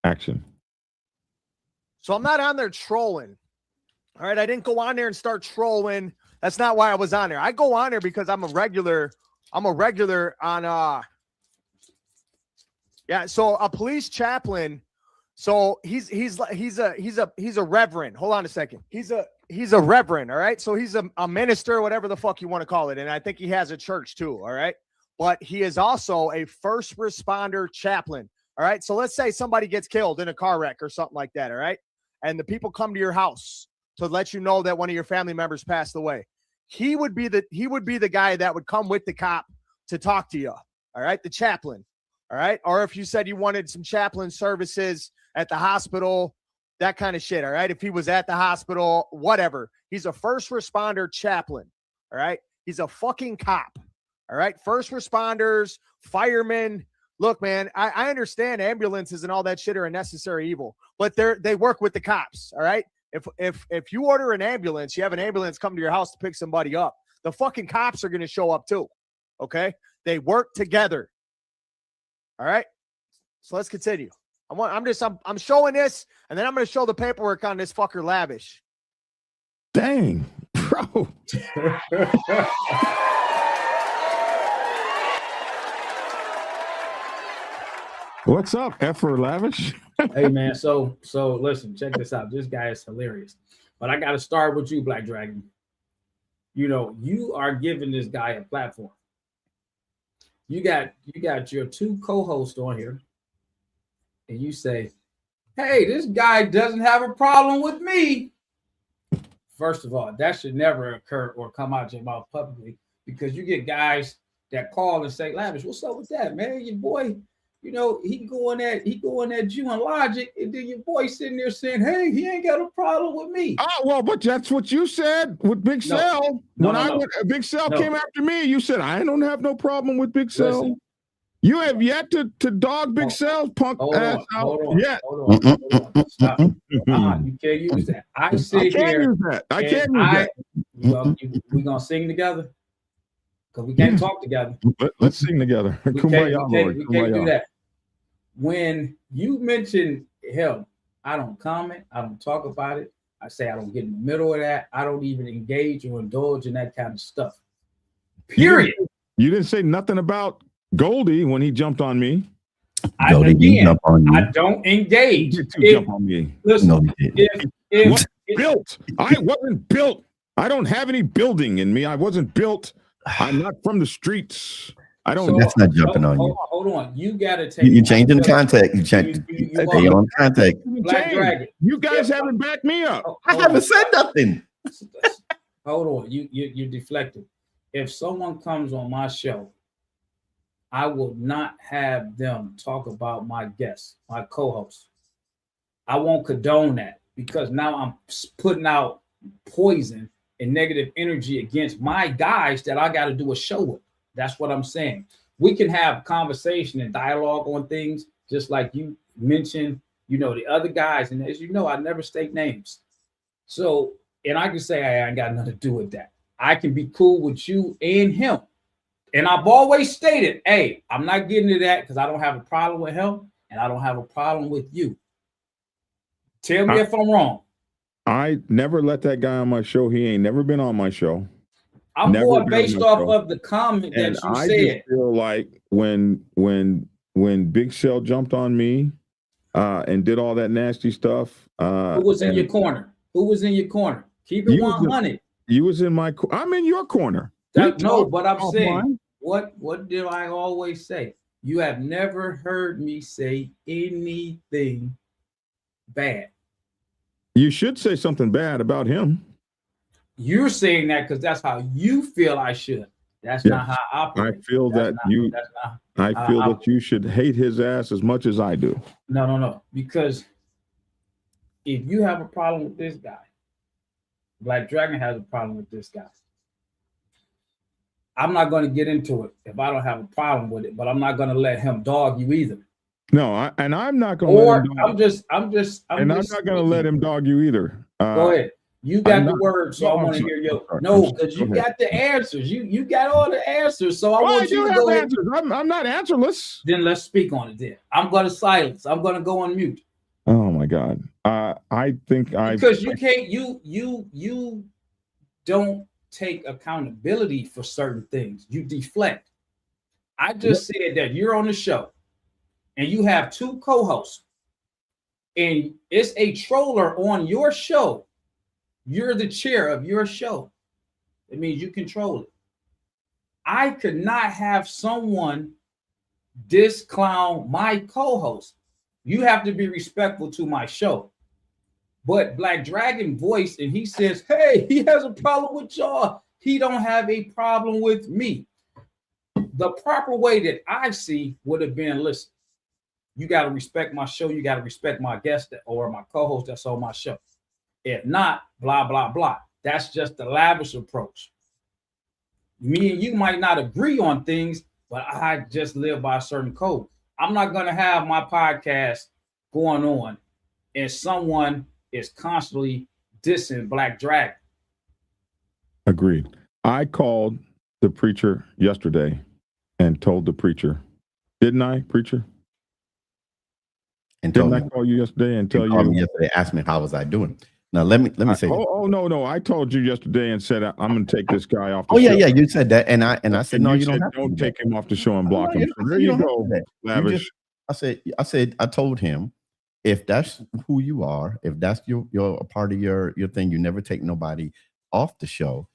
Speaker 1: Action.
Speaker 12: So I'm not on there trolling. All right. I didn't go on there and start trolling. That's not why I was on there. I go on there because I'm a regular on yeah. So a police chaplain. So he's a reverend. Hold on a second. He's a reverend. All right. So he's a minister, whatever the fuck you want to call it. And I think he has a church too. All right. But he is also a first responder chaplain. All right. So let's say somebody gets killed in a car wreck or something like that. All right. And the people come to your house to let you know that one of your family members passed away. He would be the guy that would come with the cop to talk to you. All right. The chaplain. All right. Or if you said you wanted some chaplain services at the hospital, that kind of shit. All right. If he was at the hospital, whatever. He's a first responder chaplain. All right. He's a fucking cop. All right. First responders, firemen. Look, man, I understand ambulances and all that shit are a necessary evil, but they work with the cops. All right. If you order an ambulance, you have an ambulance come to your house to pick somebody up, the fucking cops are going to show up too. Okay. They work together. All right. So let's continue. I'm showing this, and then I'm going to show the paperwork on this fucker Lavish.
Speaker 1: Dang, bro. What's up, F for Lavish?
Speaker 5: Hey man, so listen, check this out. This guy is hilarious. But I gotta start with you, Black Dragon. You know, you are giving this guy a platform. You got your two co-hosts on here, and you say, hey, this guy doesn't have a problem with me. First of all, that should never occur or come out your mouth publicly, because you get guys that call and say, Lavish, what's up with that, man? Your boy, you know, he going at you and Logic, and then your boy sitting there saying, hey, he ain't got a problem with me.
Speaker 1: Oh, well, but that's what you said with Big Cell. Big Cell came after me, you said, I don't have no problem with Big Cell.
Speaker 5: Listen.
Speaker 1: You have yet to dog Big Cell's punk ass out.
Speaker 5: Hold on. Stop. You can't use that. I sit here.
Speaker 1: I can't use that.
Speaker 5: We're going to sing together? Because we can't talk together.
Speaker 1: Let's sing together.
Speaker 5: We can't do that. When you mention him, I don't comment. I don't talk about it. I say I don't get in the middle of that. I don't even engage or indulge in that kind of stuff. Period.
Speaker 1: You didn't say nothing about Goldie when he jumped on me.
Speaker 5: I don't engage.
Speaker 1: Jump on me.
Speaker 5: Listen,
Speaker 1: I wasn't built. I don't have any building in me. I wasn't built. I'm not from the streets. I don't.
Speaker 6: So that's not jumping on you.
Speaker 5: Hold on. You got to take.
Speaker 6: You changing the contact. You change. Stay on contact.
Speaker 5: Black Dragon.
Speaker 1: You guys haven't backed me up.
Speaker 6: I haven't said nothing.
Speaker 5: Hold on. You're deflecting. If someone comes on my show, I will not have them talk about my guests, my co-hosts. I won't condone that, because now I'm putting out poison and negative energy against my guys that I got to do a show with. That's what I'm saying. We can have conversation and dialogue on things, just like you mentioned, you know, the other guys. And as you know, I never state names. So, and I can say, hey, I ain't got nothing to do with that. I can be cool with you and him. And I've always stated, hey, I'm not getting to that because I don't have a problem with him and I don't have a problem with you. Tell me if I'm wrong.
Speaker 1: I never let that guy on my show. He ain't never been on my show.
Speaker 5: I'm going based off of the comment that you said.
Speaker 1: I just feel like when Big Cell jumped on me and did all that nasty stuff.
Speaker 5: Who was in your corner? Who was in your corner? Keep it 100.
Speaker 1: You was in my. I'm in your corner.
Speaker 5: No, but I'm saying, what did I always say? You have never heard me say anything bad.
Speaker 1: You should say something bad about him.
Speaker 5: You're saying that because that's how you feel I should. That's not how I operate.
Speaker 1: I feel that you should hate his ass as much as I do.
Speaker 5: No. Because if you have a problem with this guy, Black Dragon has a problem with this guy. I'm not going to get into it if I don't have a problem with it, but I'm not going to let him dog you either.
Speaker 1: No, and I'm not going to let
Speaker 5: Or
Speaker 1: him dog.
Speaker 5: I'm just
Speaker 1: I'm not going to let him dog you either.
Speaker 5: Go ahead. You got the words, so I want to hear your no, because you got the answers. You got all the answers, so I want you to go ahead.
Speaker 1: Answers. I'm not answerless.
Speaker 5: Then let's speak on it. Then I'm going to silence. I'm going to go on mute.
Speaker 1: Oh my God. I think
Speaker 5: because you can't. You don't take accountability for certain things. You deflect. I just said that you're on the show, and you have two co-hosts, and it's a troller on your show. You're the chair of your show. It means you control it. I could not have someone disclown my co-host. You have to be respectful to my show. But Black Dragon voiced, and he says, hey, he has a problem with y'all. He don't have a problem with me. The proper way that I see would have been, listen, you got to respect my show. You got to respect my guest or my co-host that's on my show. If not, blah, blah, blah. That's just the lavish approach. Me and you might not agree on things, but I just live by a certain code. I'm not going to have my podcast going on and someone is constantly dissing Black Dragon.
Speaker 1: Agreed. I called the preacher yesterday and told the preacher, didn't I, preacher?
Speaker 6: And
Speaker 1: didn't I call you yesterday and tell you?
Speaker 6: Yesterday, asked me how was I doing. Now let me say.
Speaker 1: No! I told you yesterday and said I'm going to take this guy off.
Speaker 6: The show. Yeah, you said that, and I said no, you
Speaker 1: don't take him off the show and block him. So there you go, Lavish.
Speaker 6: I told him, if that's who you are, if that's your a part of your thing, you never take nobody off the show.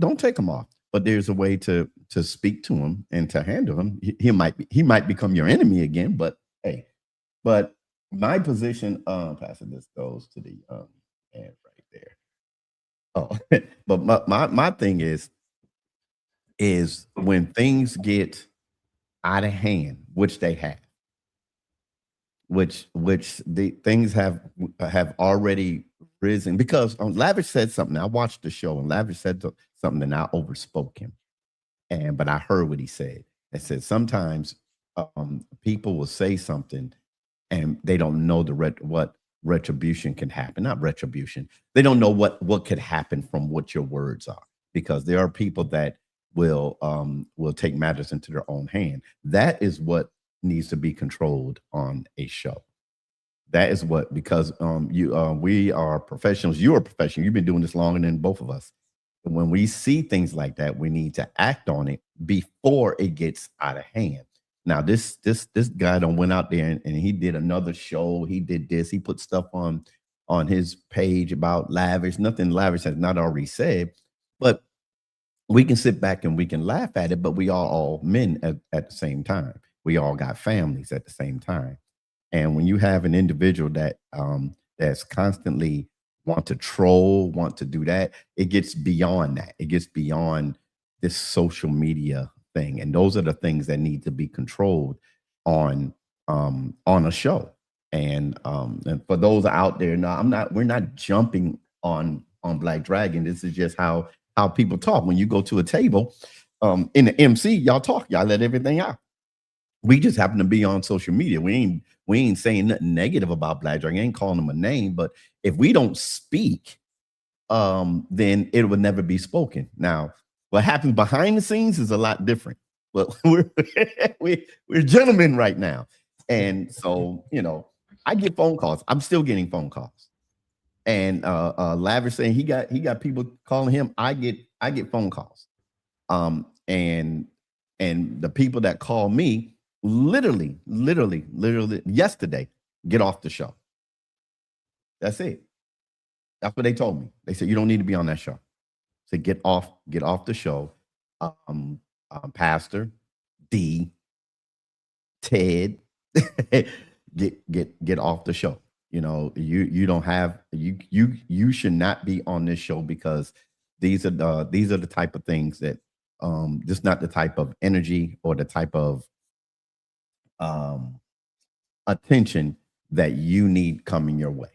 Speaker 6: Don't take him off. But there's a way to speak to him and to handle him. He might become your enemy again. But hey, my position, Pastor, this goes to the and right there. Oh, but my thing is when things get out of hand, which they have, which the things have already risen, because Lavish said something. I watched the show and Lavish said something and I overspoke him, but I heard what he said. It said sometimes people will say something and they don't know what retribution can happen. Not retribution. They don't know what could happen from what your words are, because there are people that will take matters into their own hand. That is what needs to be controlled on a show. That is what, because we are professionals. You are professional. You've been doing this longer than both of us. When we see things like that, we need to act on it before it gets out of hand. Now, this guy done went out there and he did another show. He did this. He put stuff on his page about Lavish. Nothing Lavish has not already said, but we can sit back and we can laugh at it. But we are all men at the same time. We all got families at the same time. And when you have an individual that that's constantly want to troll, want to do that, it gets beyond that. It gets beyond this social media thing. And those are the things that need to be controlled on a show. And for those out there, now we're not jumping on Black Dragon. This is just how people talk. When you go to a table in the MC, y'all talk, y'all let everything out. We just happen to be on social media. We ain't saying nothing negative about Black Dragon. Ain't calling him a name. But if we don't speak, then it would never be spoken. Now, what happens behind the scenes is a lot different. But we're gentlemen right now, and so I get phone calls. I'm still getting phone calls, and Lavish saying he got people calling him. I get phone calls, and the people that call me literally yesterday, get off the show. That's it. That's what they told me. They said, you don't need to be on that show. So get off the show. Pastor D, Ted, get off the show. You don't have, you should not be on this show, because these are the type of things that just not the type of energy or the type of attention that you need coming your way.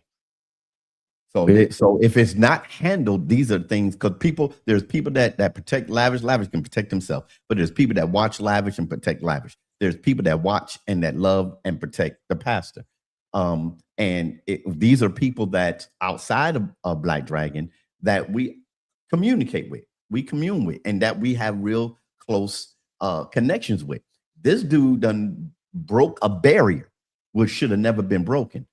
Speaker 6: So if it's not handled, these are things, because there's people that protect Lavish. Lavish can protect himself, but there's people that watch Lavish and protect Lavish. There's people that watch and that love and protect the pastor. These are people that outside of Black Dragon that we communicate with, we commune with, and that we have real close connections with. This dude done broke a barrier which should have never been broken,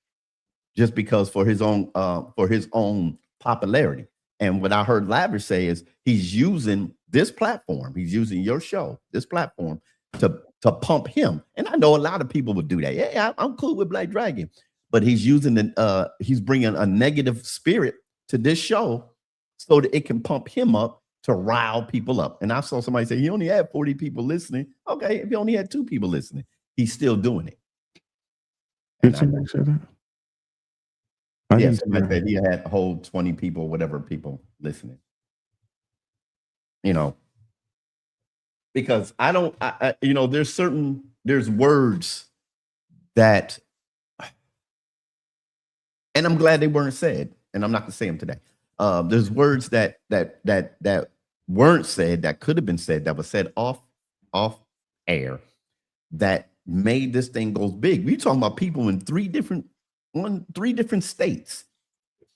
Speaker 6: just because for his own popularity. And what I heard Lavish say is he's using this platform, he's using your show, this platform, to pump him. And I know a lot of people would do that. Yeah, I'm cool with Black Dragon, but he's using he's bringing a negative spirit to this show so that it can pump him up to rile people up. And I saw somebody say he only had 40 people listening. Okay, if he only had 2 people listening, he's still doing it.
Speaker 1: Did somebody say that?
Speaker 6: Yeah, somebody said he had a whole 20 people, whatever people listening. You know, because there's words that, and I'm glad they weren't said, and I'm not gonna say them today. There's words that weren't said, that could have been said, that was said off air, that made this thing go big. We're talking about people in 3 different states,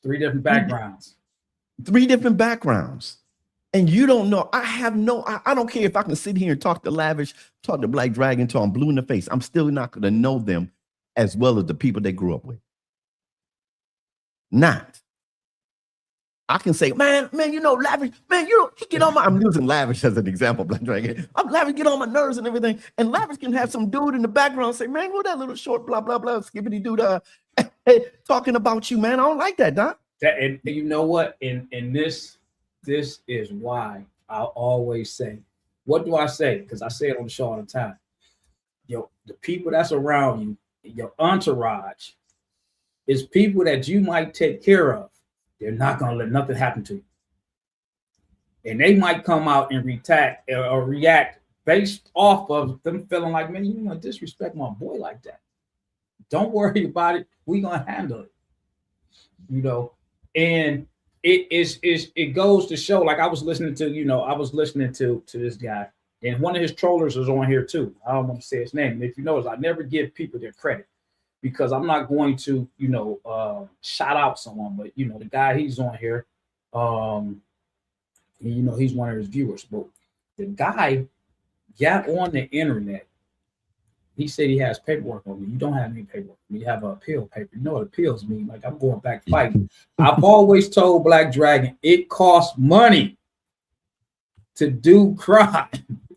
Speaker 5: 3 different backgrounds,
Speaker 6: 3 different backgrounds. And you don't know. I don't care if I can sit here and talk to Lavish, talk to Black Dragon, till I'm blue in the face. I'm still not going to know them as well as the people they grew up with. Not. I can say, man, you know, Lavish, man, he get on my, I'm using Lavish as an example, Black Dragon. Lavish get on my nerves and everything. And Lavish can have some dude in the background say, man, what that little short, blah, blah, blah, skibbity dude talking about you, man. I don't like that, Doc.
Speaker 5: And you know what? In this is why I always say, what do I say? Because I say it on the show all the time. The people that's around you, your entourage, is people that you might take care of. They're not going to let nothing happen to you. And they might come out and react based off of them feeling like, man, you're going to disrespect my boy like that. Don't worry about it. We're going to handle it. You know, and it goes to show, like I was listening to this guy, and one of his trollers is on here too. I don't want to say his name. If you notice, I never give people their credit, because I'm not going to, shout out someone, but the guy, he's on here. He's one of his viewers. But the guy got on the internet. He said he has paperwork on me. You don't have any paperwork. You have an appeal paper. You know what appeals mean? Like, I'm going back fighting. I've always told Black Dragon, it costs money to do crime.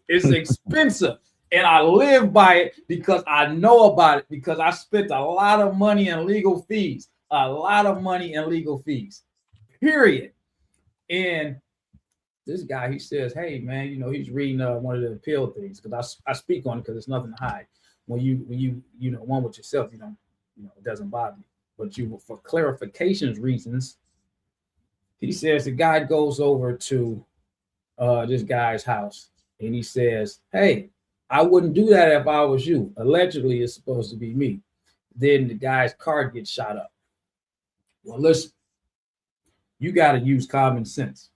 Speaker 5: It's expensive. And I live by it because I know about it, because I spent a lot of money in legal fees. Period. And this guy, he says, hey, man, he's reading one of the appeal things, because I speak on it because there's nothing to hide. When you one with yourself, it doesn't bother me. But for clarifications reasons, he says the guy goes over to this guy's house, and he says, hey, I wouldn't do that if I was you. Allegedly, it's supposed to be me. Then the guy's car gets shot up. Well, listen, you got to use common sense.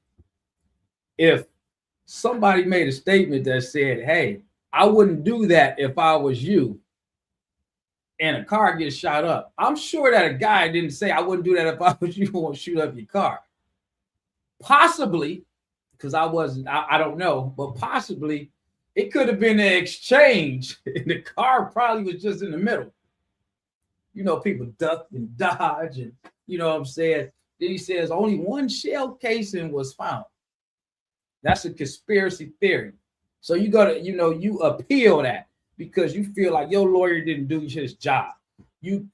Speaker 5: If somebody made a statement that said, hey, I wouldn't do that if I was you, and a car gets shot up, I'm sure that a guy didn't say, I wouldn't do that if I was you, won't shoot up your car. Possibly, because I don't know, but possibly it could have been an exchange, and the car probably was just in the middle. People duck and dodge, and you know what I'm saying? Then he says only one shell casing was found. That's a conspiracy theory. So you got to, you appeal that because you feel like your lawyer didn't do his job. You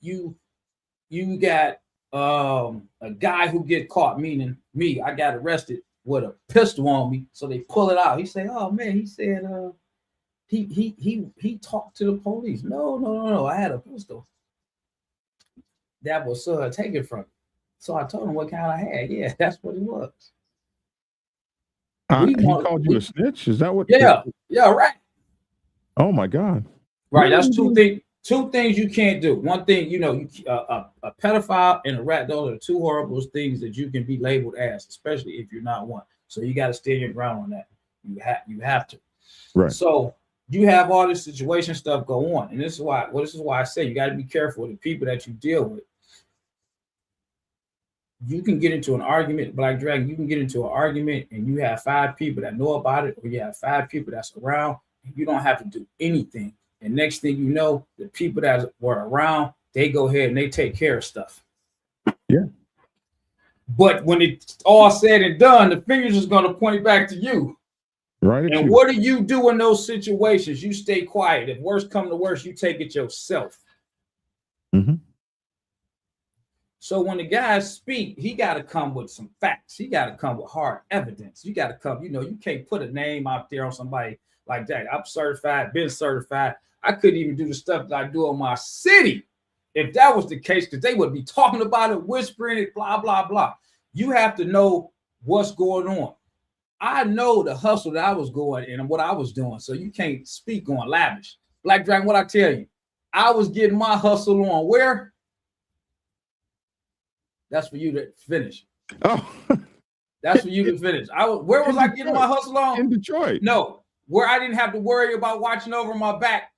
Speaker 5: got a guy who get caught, meaning me. I got arrested with a pistol on me, so they pull it out. He say, "Oh man," he said, he talked to the police. No, I had a pistol that was taken from me. So I told him what kind I had. Yeah, that's what it was.
Speaker 1: He called you a snitch? Is that what?
Speaker 5: Yeah, right.
Speaker 1: Oh my God.
Speaker 5: Right, that's 2 things. Two things you can't do. One thing, you know, a pedophile and a rat, those are two horrible things that you can be labeled as, especially if you're not one. So you got to stand your ground on that. You have to.
Speaker 1: Right.
Speaker 5: So you have all this situation stuff go on, and this is why I say you got to be careful with the people that you deal with. You can get into an argument, Black Dragon. You can get into an argument, and you have 5 people that know about it, or you have 5 people that's around. And you don't have to do anything. And next thing you know, the people that were around, they go ahead and they take care of stuff.
Speaker 1: Yeah.
Speaker 5: But when it's all said and done, the fingers is going to point back to you.
Speaker 1: Right.
Speaker 5: And what do you do in those situations? You stay quiet. If worse come to worse, you take it yourself.
Speaker 1: Mm-hmm.
Speaker 5: So when the guys speak, he got to come with some facts. He got to come with hard evidence. You got to come, you know, you can't put a name out there on somebody like that. I'm certified, been certified. I couldn't even do the stuff that I do in my city if that was the case, because they would be talking about it, whispering it, blah, blah, blah. You have to know what's going on. I know the hustle that I was going and what I was doing, so you can't speak on lavish. Black Dragon, what I tell you, I was getting my hustle on where? That's for you to finish.
Speaker 1: Oh,
Speaker 5: that's for you to finish. Where was I getting my hustle on?
Speaker 1: In Detroit.
Speaker 5: No, where I didn't have to worry about watching over my back.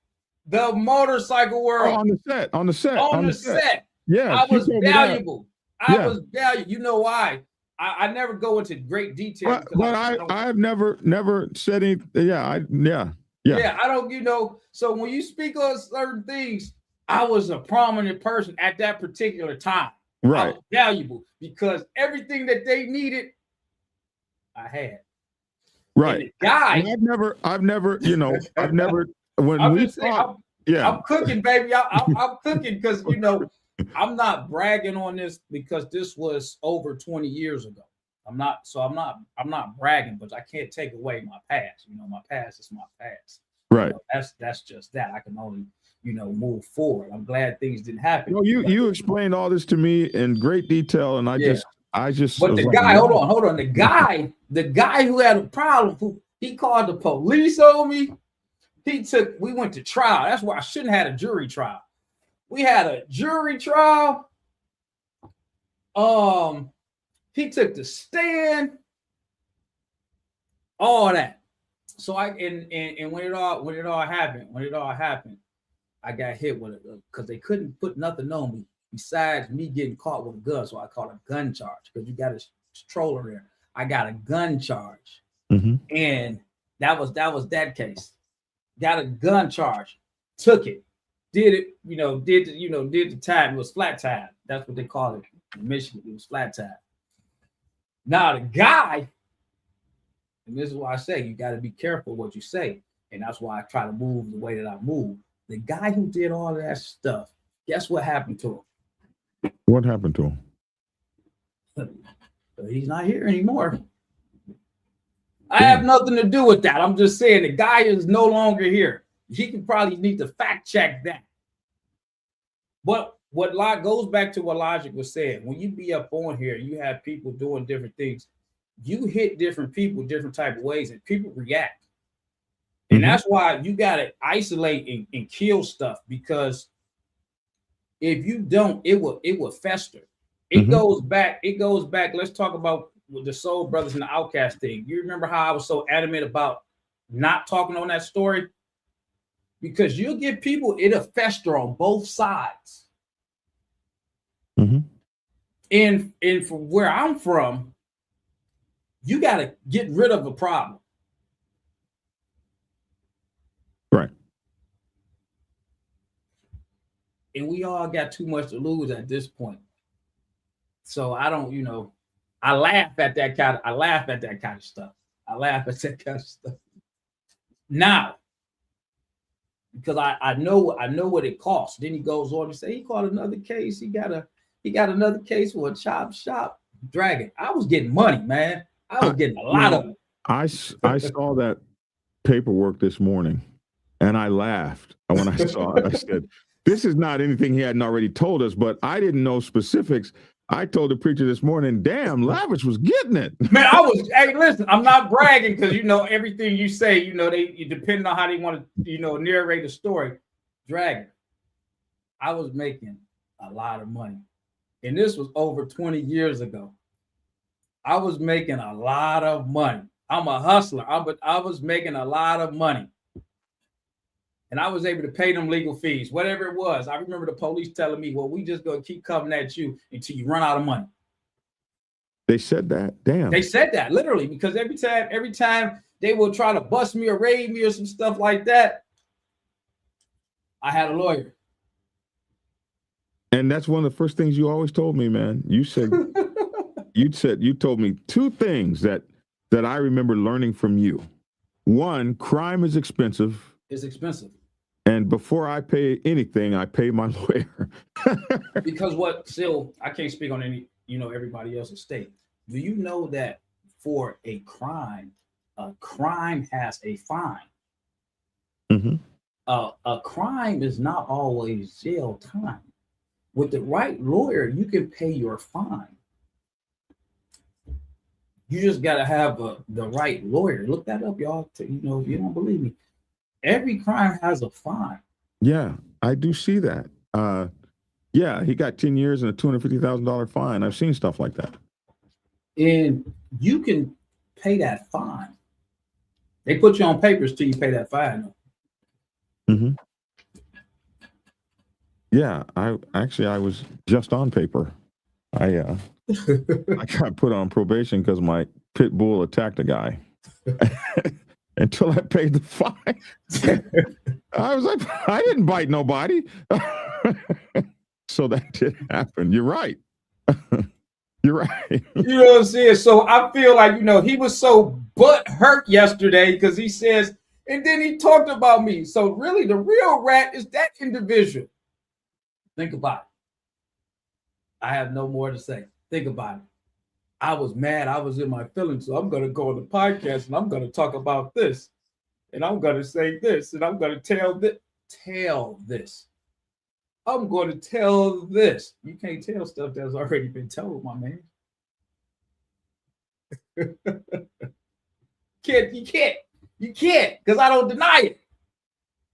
Speaker 5: The motorcycle world.
Speaker 1: Oh, on the set.
Speaker 5: On the set.
Speaker 1: Yeah.
Speaker 5: I was valuable. I was valuable. You know why? I never go into great detail.
Speaker 1: But I've never said anything. Yeah.
Speaker 5: I don't, you know. So when you speak on certain things, I was a prominent person at that particular time.
Speaker 1: Right.
Speaker 5: I was valuable because everything that they needed, I had.
Speaker 1: Right.
Speaker 5: And the guy.
Speaker 1: I've never, you know, when
Speaker 5: I'm
Speaker 1: we
Speaker 5: just saying,
Speaker 1: talk, yeah.
Speaker 5: I'm cooking, baby. I'm cooking because, you know, I'm not bragging on this because this was over 20 years ago. I'm not bragging, but I can't take away my past. You know, my past is my past.
Speaker 1: Right.
Speaker 5: You know, that's just that. I can only, you know, move forward. I'm glad things didn't happen.
Speaker 1: No, you explained all this to me in great detail, and I just.
Speaker 5: But the guy, hold on. The guy who had a problem, he called the police on me. We went to trial. That's why I shouldn't have had a jury trial. We had a jury trial. He took the stand. All that. So when it all happened, I got hit with it because they couldn't put nothing on me besides me getting caught with a gun. So I called a gun charge because you got a stroller there. I got a gun charge, and that was that case. Got a gun charge, took it, did it, did the time. It was flat time. That's what they call it in Michigan. It was flat time. Now the guy, and this is why I say you got to be careful what you say, and that's why I try to move the way that I move. The guy who did all of that stuff, guess what happened to him?
Speaker 1: What happened to him?
Speaker 5: He's not here anymore. I have nothing to do with that. I'm just saying the guy is no longer here. He could probably need to fact check that. But what goes back to what Logic was saying, when you be up on here, you have people doing different things. You hit different people different type of ways, and people react. And that's why you got to isolate and kill stuff, because if you don't, it will fester. It goes back. Let's talk about the Soul Brothers and the Outcast thing. You remember how I was so adamant about not talking on that story? Because you'll get people, it'll fester on both sides. And from where I'm from, you got to get rid of a problem.
Speaker 1: Right.
Speaker 5: And we all got too much to lose at this point. So I don't, I laugh at that kind of stuff. Now, because I know what it costs. Then he goes on to say he caught another case. He got another case for a chop shop dragon. I was getting money, man. I was getting a lot of it.
Speaker 1: I saw that paperwork this morning, and I laughed when I saw it. I said, "This is not anything he hadn't already told us," but I didn't know specifics. I told the preacher this morning, damn, Lavish was getting it.
Speaker 5: Man, hey, listen, I'm not bragging because, everything you say, they depending on how they want to, narrate the story. Dragon, I was making a lot of money. And this was over 20 years ago. I was making a lot of money. I'm a hustler. I was making a lot of money. And I was able to pay them legal fees, whatever it was. I remember the police telling me, well, we just gonna keep coming at you until you run out of money.
Speaker 1: They said that? Damn.
Speaker 5: They said that literally, because every time they will try to bust me or raid me or some stuff like that, I had a lawyer.
Speaker 1: And that's one of the first things you always told me, man. You said you told me two things that I remember learning from you. One, crime is expensive.
Speaker 5: It's expensive.
Speaker 1: And before I pay anything, I pay my lawyer.
Speaker 5: Because still, I can't speak on everybody else's state. Do you know that for a crime has a fine?
Speaker 1: Mm-hmm.
Speaker 5: A crime is not always jail time. With the right lawyer, you can pay your fine. You just got to have the right lawyer. Look that up, y'all. If you don't believe me. Every crime has a fine.
Speaker 1: Yeah, I do see that. Yeah, he got 10 years and a $250,000 fine. I've seen stuff like that.
Speaker 5: And you can pay that fine. They put you on papers till you pay that fine.
Speaker 1: Mm-hmm. Yeah, I was just on paper. I got put on probation because my pit bull attacked a guy. Until I paid the fine. I was like, I didn't bite nobody. So that did happen. You're right. You're right.
Speaker 5: You know what I'm saying? So I feel like, he was so butt hurt yesterday because he says, and then he talked about me. So really the real rat is that individual. Think about it. I have no more to say. Think about it. I was mad. I was in my feelings. So I'm going to go on the podcast and I'm going to talk about this. And I'm going to say this. And I'm going to tell this. I'm going to tell this. You can't tell stuff that's already been told, my man. You can't, because I don't deny it.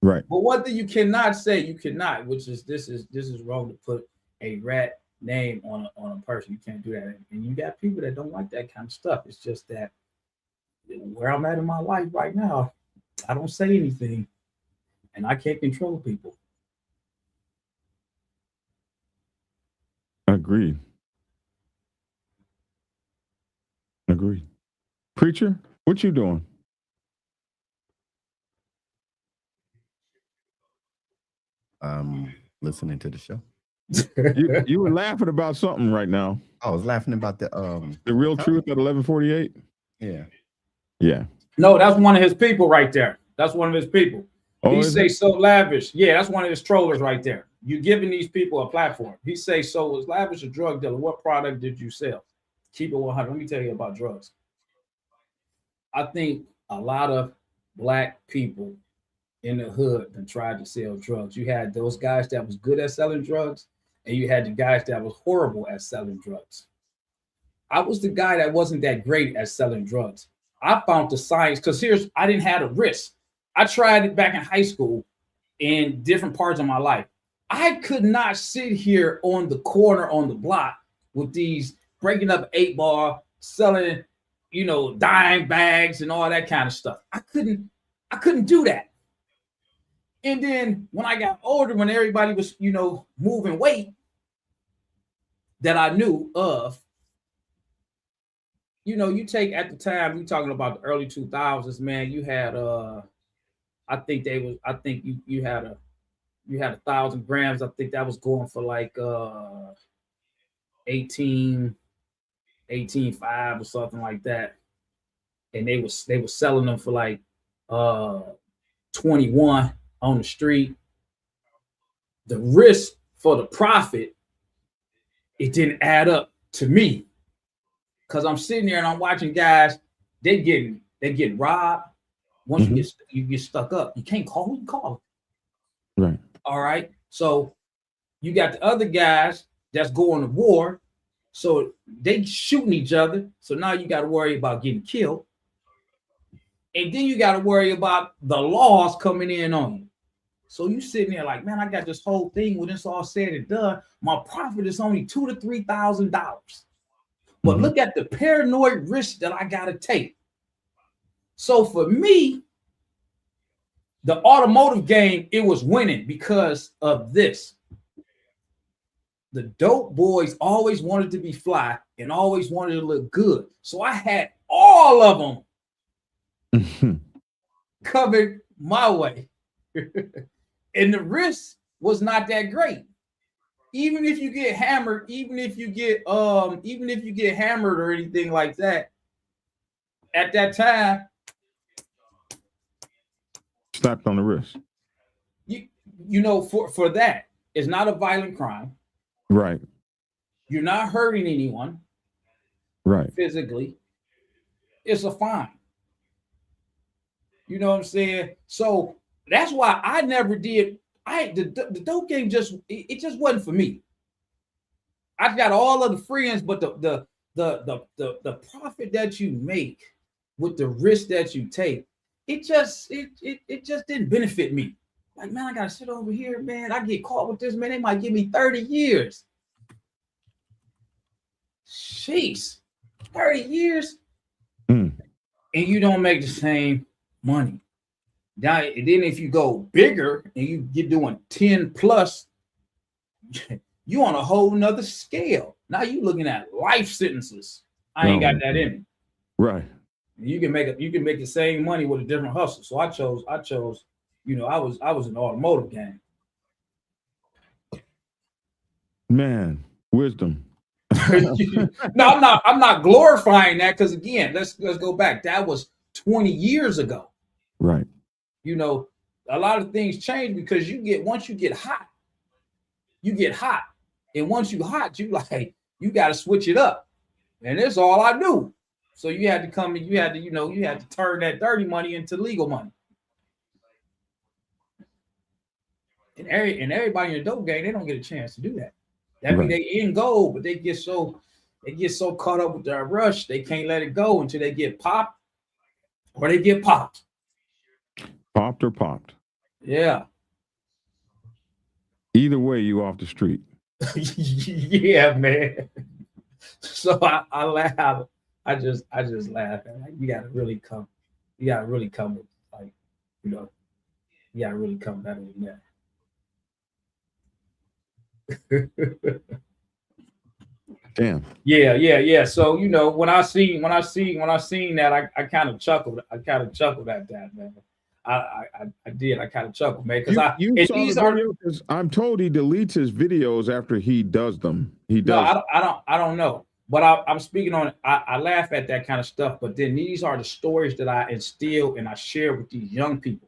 Speaker 1: Right.
Speaker 5: But one thing you cannot say, which is this is wrong to put a rat name on a person. You can't do that. And you got people that don't like that kind of stuff. It's just that where I'm at in my life right now, I don't say anything and I can't control people.
Speaker 1: Agreed. Preacher, what you doing?
Speaker 6: Listening to the show.
Speaker 1: You were laughing about something right now.
Speaker 6: I was laughing about the
Speaker 1: real truth at 1148.
Speaker 6: Yeah.
Speaker 5: No, that's one of his people right there. That's one of his people.
Speaker 1: Oh,
Speaker 5: He say so lavish. Yeah, that's one of his trollers right there. You're giving these people a platform. He say, so was lavish a drug dealer? What product did you sell? Keep it 100. Let me tell you about drugs. I think a lot of black people in the hood that tried to sell drugs. You had those guys that was good at selling drugs, and you had the guys that was horrible at selling drugs. I was the guy that wasn't that great at selling drugs. I found the science because I didn't have a risk. I tried it back in high school in different parts of my life. I could not sit here on the corner on the block with these breaking up 8-ball, selling, dime bags and all that kind of stuff. I couldn't do that. And then when I got older, when everybody was, moving weight that I knew of, you take at the time, you talking about the early 2000s, man, you had, you had 1,000 grams. I think that was going for like 18.5 or something like that. And they were selling them for like 21 on the street. The risk for the profit, it didn't add up to me. Cause I'm sitting there and I'm watching guys, they get robbed. Once you get stuck up, you can't call who you call.
Speaker 1: Right.
Speaker 5: All right. So you got the other guys that's going to war. So they shooting each other. So now you got to worry about getting killed. And then you got to worry about the laws coming in on you. So you sitting there like, man, I got this whole thing when it's all said and done. My profit is only $2,000 to $3,000. But look at the paranoid risk that I gotta take. So for me, the automotive game, it was winning because of this. The dope boys always wanted to be fly and always wanted to look good. So I had all of them covered my way. And the risk was not that great. Even if you get hammered, even if you get hammered or anything like that, at that time,
Speaker 1: slapped on the wrist.
Speaker 5: You know, for that, it's not a violent crime.
Speaker 1: Right.
Speaker 5: You're not hurting anyone.
Speaker 1: Right.
Speaker 5: Physically. It's a fine. You know what I'm saying? So that's why I never did. The dope game just wasn't for me. I got all of the friends, but the profit that you make with the risk that you take, it just didn't benefit me. Like, man, I gotta sit over here, man. I get caught with this, man. They might give me 30 years. Jeez, 30 years. And you don't make the same money. Now, and then if you go bigger and you get doing 10 plus, you on a whole nother scale. Now you looking at life sentences. I ain't got that in me.
Speaker 1: Right.
Speaker 5: You can make the same money with a different hustle. So I chose, you know, I was in the automotive game.
Speaker 1: Man, wisdom.
Speaker 5: No, I'm not glorifying that, because again, let's go back. That was 20 years ago.
Speaker 1: Right.
Speaker 5: You know, a lot of things change because once you get hot, you get hot. And once you hot, you got to switch it up. And that's all I do. So you had to come and you had to turn that dirty money into legal money. And everybody in the dope game, they don't get a chance to do that. That means they end goal, but they get so caught up with their rush, they can't let it go until they get popped or they get popped.
Speaker 1: Popped or popped.
Speaker 5: Yeah.
Speaker 1: Either way, you off the street.
Speaker 5: Yeah, man. So I laugh. I just laugh. Like, you gotta really come with, like, you know, you gotta really come better than that.
Speaker 1: Damn.
Speaker 5: Yeah. So, you know, when I seen that, I kind of chuckled. I kind of chuckled at that, man. I did. I kind of chuckled, man, because
Speaker 1: I'm told he deletes his videos after he does them. He does.
Speaker 5: No, I don't know. But I'm speaking on. I laugh at that kind of stuff. But then these are the stories that I instill and I share with these young people.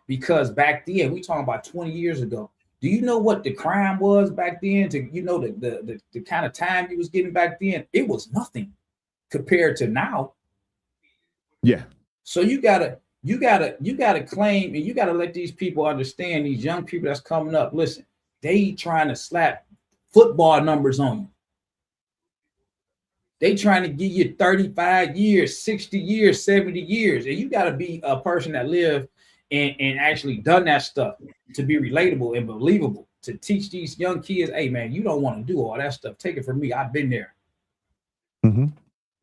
Speaker 5: Because back then, we talking about 20 years ago. Do you know what the crime was back then? The kind of time you was getting back then, it was nothing compared to now.
Speaker 1: Yeah.
Speaker 5: So you gotta claim, and you gotta let these people understand, these young people that's coming up. Listen, they trying to slap football numbers on you. They trying to give you 35 years, 60 years, 70 years, and you gotta be a person that lived and actually done that stuff to be relatable and believable, to teach these young kids, hey man, you don't want to do all that stuff. Take it from me. I've been there. You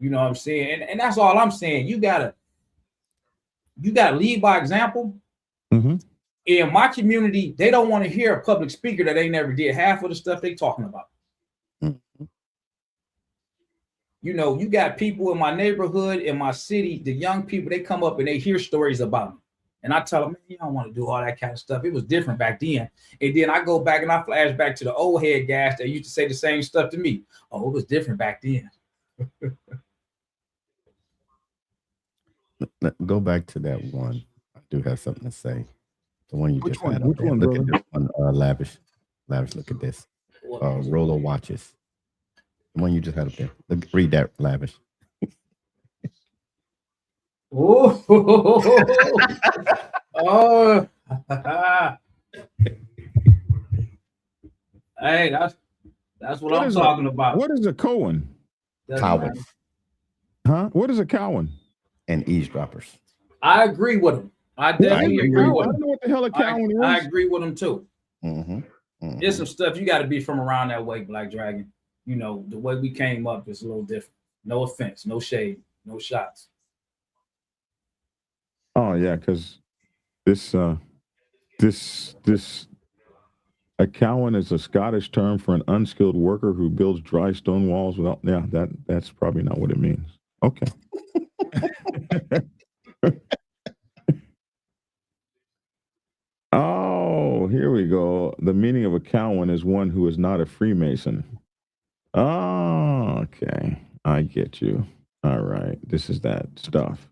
Speaker 5: know what I'm saying? And that's all I'm saying. You gotta lead by example. In my community, they don't want to hear a public speaker that they never did half of the stuff they talking about. You know, you got people in my neighborhood, in my city, the young people, they come up and they hear stories about me. And I tell them, man, you don't want to do all that kind of stuff. It was different back then. And then I go back and I flash back to the old head guys that used to say the same stuff to me. Oh, it was different back then.
Speaker 6: Go back to that one. I do have something to say. The one you
Speaker 1: Which
Speaker 6: just
Speaker 1: one?
Speaker 6: had.
Speaker 1: Which one,
Speaker 6: look at
Speaker 1: brother?
Speaker 6: this one, Lavish. Look at this. Roller watches. The one you just had up there. Read that, Lavish.
Speaker 5: Oh, hey, that's what I'm talking about.
Speaker 1: What is a Cohen?
Speaker 6: Cowan.
Speaker 1: Huh? What is a Cowan?
Speaker 6: And eavesdroppers.
Speaker 5: I agree with him. I definitely agree
Speaker 1: I
Speaker 5: with
Speaker 1: don't
Speaker 5: him.
Speaker 1: know what the hell a Cowan is.
Speaker 5: I agree with him too.
Speaker 6: Mm-hmm.
Speaker 5: There's some stuff you got to be from around that way, Black Dragon. You know, the way we came up is a little different. No offense, no shade, no shots.
Speaker 1: Oh yeah, because this a Cowan is a Scottish term for an unskilled worker who builds dry stone walls without. Yeah, that's probably not what it means. Okay. Oh, here we go. The meaning of a Cowan is one who is not a Freemason. Oh, okay. I get you. All right. This is that stuff.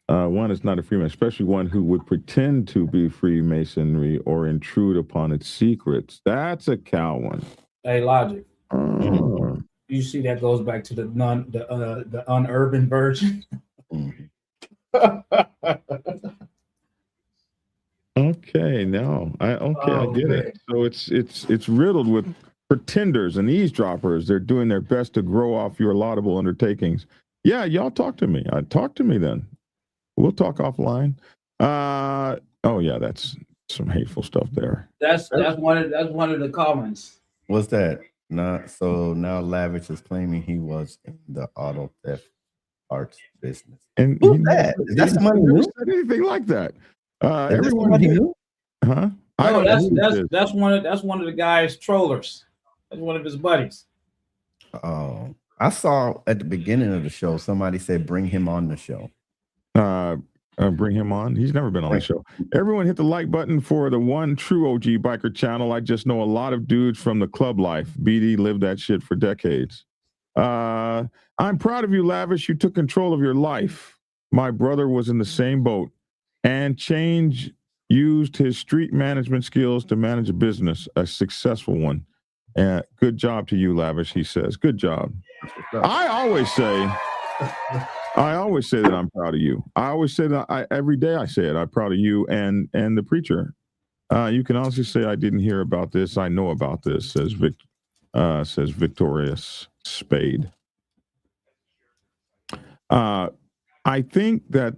Speaker 1: One is not a Freemason, especially one who would pretend to be Freemasonry or intrude upon its secrets. That's a Cowan.
Speaker 5: Hey, Logic. You see that goes back to the unurban version.
Speaker 1: Okay, now I get it. So it's riddled with pretenders and eavesdroppers. They're doing their best to grow off your laudable undertakings. Yeah, y'all talk to me. Talk to me then. We'll talk offline. Oh yeah, that's some hateful stuff there.
Speaker 5: That's one of the comments.
Speaker 6: What's that? So now Lavish is claiming he was in the auto theft parts business.
Speaker 1: And
Speaker 6: who's that? Is that somebody
Speaker 1: never
Speaker 6: new?
Speaker 1: said anything like that.
Speaker 6: Everyone knew?
Speaker 1: Huh?
Speaker 5: No, that's one of the guys trollers. That's one of his buddies.
Speaker 6: Oh, I saw at the beginning of the show somebody said bring him on the show.
Speaker 1: Bring him on. He's never been on the show. Everyone hit the like button for the one true OG biker channel. I just know a lot of dudes from the club life. BD lived that shit for decades. I'm proud of you, Lavish. You took control of your life. My brother was in the same boat and used his street management skills to manage a business, a successful one. Good job to you, Lavish, he says. Good job. I always say that I'm proud of you. I always say that every day I say it. I'm proud of you and the preacher. You can honestly say I didn't hear about this. I know about this, says Victorious Spade. I think that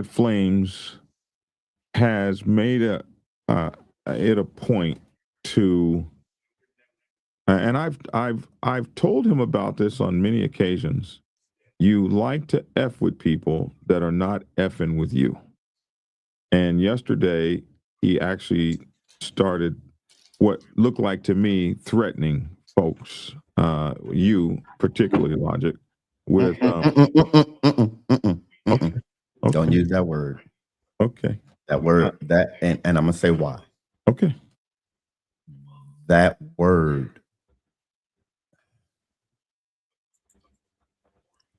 Speaker 1: Flames has made it a point to, and I've told him about this on many occasions. You like to F with people that are not effing with you. And yesterday he actually started what looked like to me threatening folks, you particularly, Logic, with Okay.
Speaker 6: Don't use that word.
Speaker 1: Okay.
Speaker 6: That word, and I'm gonna say why.
Speaker 1: Okay.
Speaker 6: That word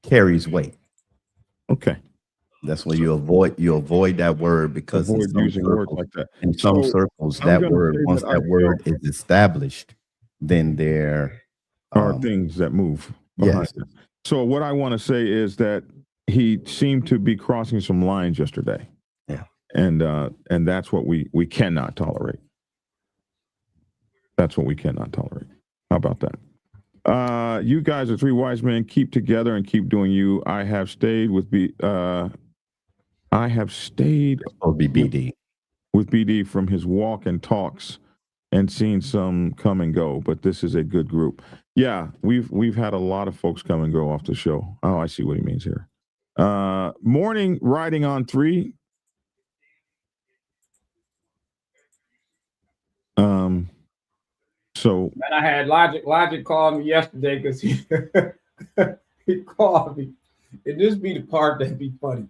Speaker 6: carries weight.
Speaker 1: Okay.
Speaker 6: That's why you avoid that word, because
Speaker 1: avoid using words like that.
Speaker 6: In some circles, that word, once that word is established, then there
Speaker 1: are things that move behind it. So what I want to say is that he seemed to be crossing some lines yesterday.
Speaker 6: Yeah.
Speaker 1: And that's what we cannot tolerate. That's what we cannot tolerate. How about that? You guys are three wise men. Keep together and keep doing you. I have stayed with BD with BD from his walk and talks and seen some come and go, but this is a good group. Yeah, we've had a lot of folks come and go off the show. Oh, I see what he means here. Morning riding on 3. So
Speaker 5: man, I had Logic called me yesterday because he called me, and this be the part that be funny.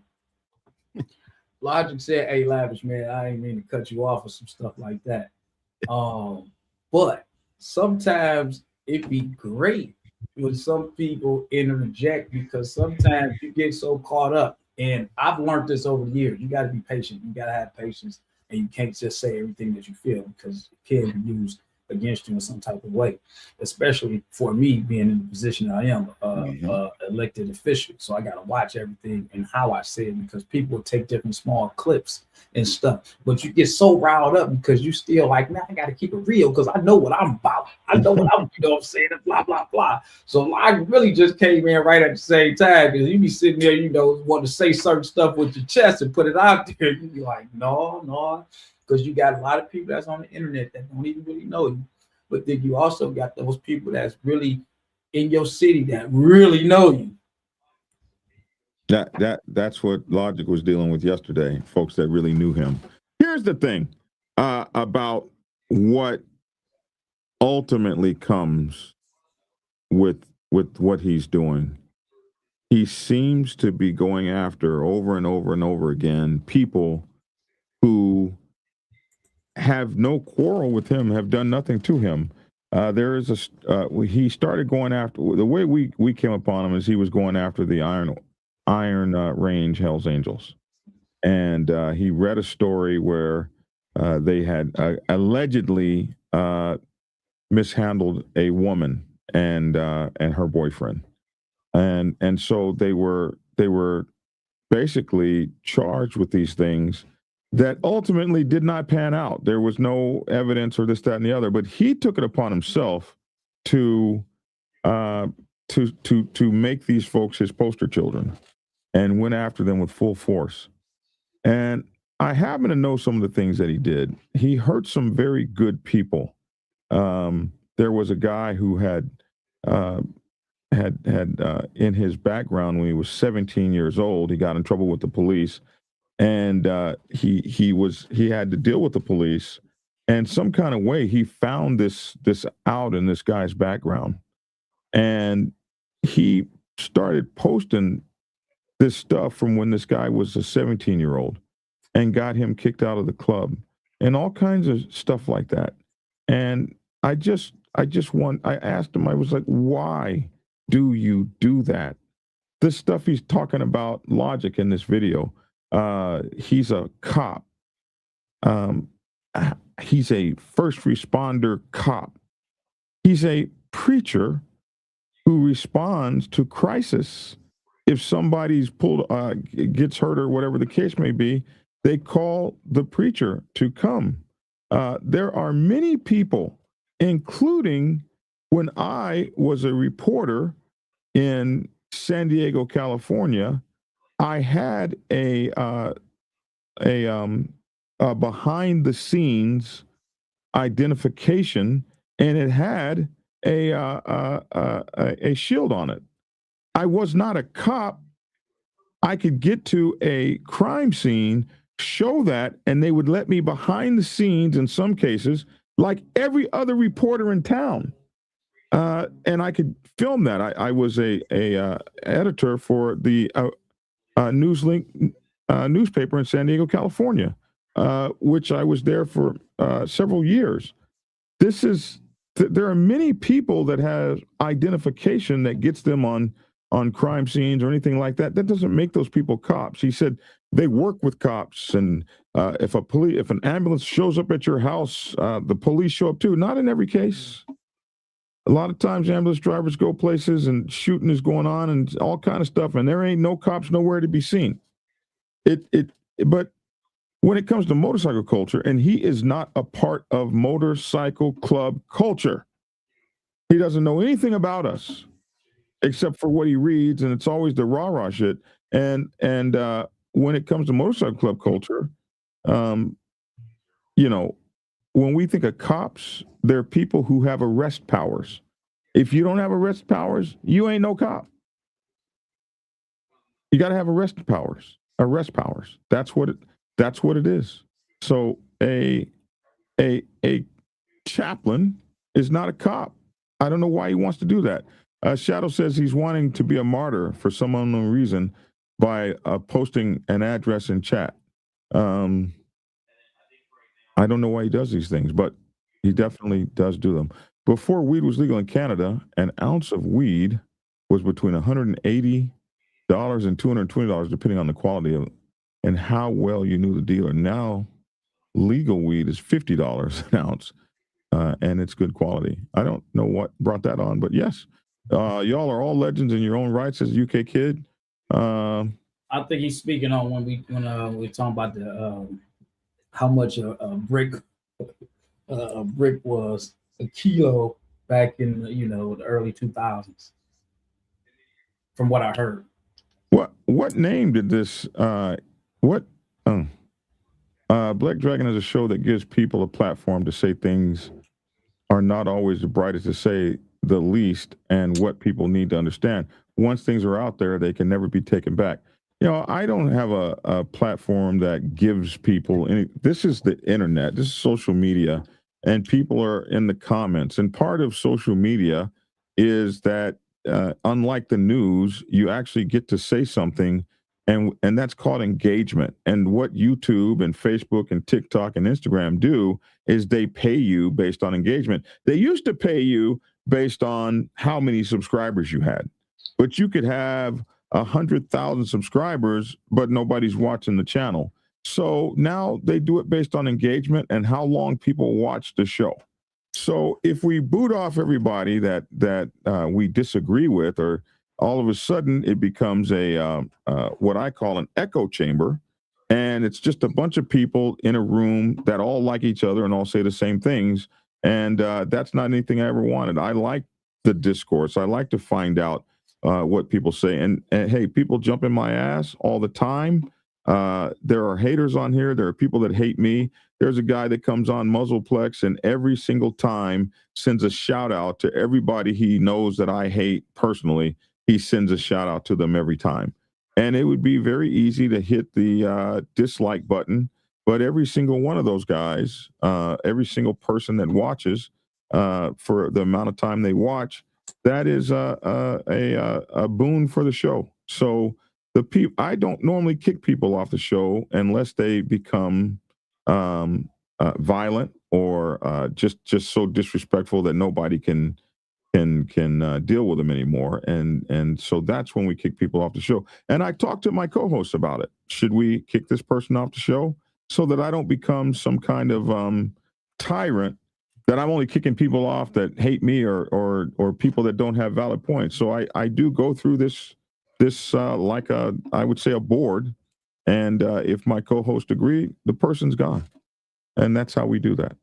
Speaker 5: Logic said, "Hey, Lavish, man, I ain't mean to cut you off or some stuff like that. But sometimes it be great when some people interject, because sometimes you get so caught up. And I've learned this over the years. You got to be patient. You got to have patience, and you can't just say everything that you feel, because it can be used against you in some type of way, especially for me being in the position I am, elected official. So I got to watch everything and how I say it, because people will take different small clips and stuff. But you get so riled up because you still like, man, I got to keep it real because I know what I'm about. I know what I'm, you know what I'm saying, and blah, blah, blah. So I really just came in right at the same time, because you be sitting there, you know, want to say certain stuff with your chest and put it out there. You be like, no, because you got a lot of people that's on the internet that don't even really know you. But then you also got those people that's really in your city that really know you.
Speaker 1: That's what Logic was dealing with yesterday, folks that really knew him. Here's the thing about what ultimately comes with what he's doing. He seems to be going after over and over and over again people who have no quarrel with him, have done nothing to him. There is he started going after, the way we came upon him is he was going after the Iron Range Hells Angels. And he read a story where they had allegedly mishandled a woman and her boyfriend. And so they were basically charged with these things that ultimately did not pan out. There was no evidence or this, that, and the other, but he took it upon himself to make these folks his poster children and went after them with full force. And I happen to know some of the things that he did. He hurt some very good people. There was a guy who had in his background when he was 17 years old, he got in trouble with the police. And he had to deal with the police, and some kind of way he found this out in this guy's background, and he started posting this stuff from when this guy was a 17-year-old, and got him kicked out of the club, and all kinds of stuff like that. And I asked him, I was like, why do you do that? This stuff he's talking about, Logic, in this video. He's a cop. He's a first responder cop. He's a preacher who responds to crisis. If somebody's gets hurt or whatever the case may be, they call the preacher to come. There are many people, including when I was a reporter in San Diego, California, I had a behind the scenes identification, and it had a shield on it. I was not a cop. I could get to a crime scene, show that, and they would let me behind the scenes in some cases, like every other reporter in town. And I could film that. I was a editor for the Newslink newspaper in San Diego, California, which I was there for several years. There are many people that have identification that gets them on crime scenes or anything like that. That doesn't make those people cops. He said they work with cops, and if an ambulance shows up at your house, the police show up too. Not in every case. A lot of times ambulance drivers go places and shooting is going on and all kind of stuff, and there ain't no cops nowhere to be seen. But when it comes to motorcycle culture, and he is not a part of motorcycle club culture, he doesn't know anything about us except for what he reads, and it's always the rah-rah shit. And when it comes to motorcycle club culture, when we think of cops, they're people who have arrest powers. If you don't have arrest powers, you ain't no cop. You got to have arrest powers. That's what it is. So a chaplain is not a cop. I don't know why he wants to do that. Shadow says he's wanting to be a martyr for some unknown reason by posting an address in chat. I don't know why he does these things, but he definitely does do them. Before weed was legal in Canada, an ounce of weed was between $180 and $220, depending on the quality of it and how well you knew the dealer. Now, legal weed is $50 an ounce. and it's good quality. I don't know what brought that on, but yes, y'all are all legends in your own rights as a UK kid.
Speaker 5: I think he's speaking on when we're talking about the how much a brick was a kilo back in the early 2000s. From what I heard.
Speaker 1: What name did this? Black Dragon is a show that gives people a platform to say things are not always the brightest, to say the least, and what people need to understand. Once things are out there, they can never be taken back. I don't have a platform that gives people any. This is the internet. This is social media, and people are in the comments. And part of social media is that unlike the news, you actually get to say something, and that's called engagement. And what YouTube and Facebook and TikTok and Instagram do is they pay you based on engagement. They used to pay you based on how many subscribers you had, but you could have 100,000 subscribers, but nobody's watching the channel. So now they do it based on engagement and how long people watch the show. So if we boot off everybody that we disagree with, or all of a sudden it becomes a what I call an echo chamber, and it's just a bunch of people in a room that all like each other and all say the same things, and that's not anything I ever wanted. I like the discourse. I like to find out what people say, and hey, people jump in my ass all the time. There are haters on here. There are people that hate me. There's a guy that comes on Muzzleplex and every single time sends a shout out to everybody he knows that I hate personally. He sends a shout out to them every time. And it would be very easy to hit the dislike button. But every single one of those guys, every single person that watches for the amount of time they watch, that is a boon for the show. So I don't normally kick people off the show unless they become violent or just so disrespectful that nobody can deal with them anymore. And so that's when we kick people off the show. And I talked to my co-hosts about it. Should we kick this person off the show so that I don't become some kind of tyrant that I'm only kicking people off that hate me or people that don't have valid points. So I do go through this like I would say a board, and if my co-host agree, the person's gone, and that's how we do that.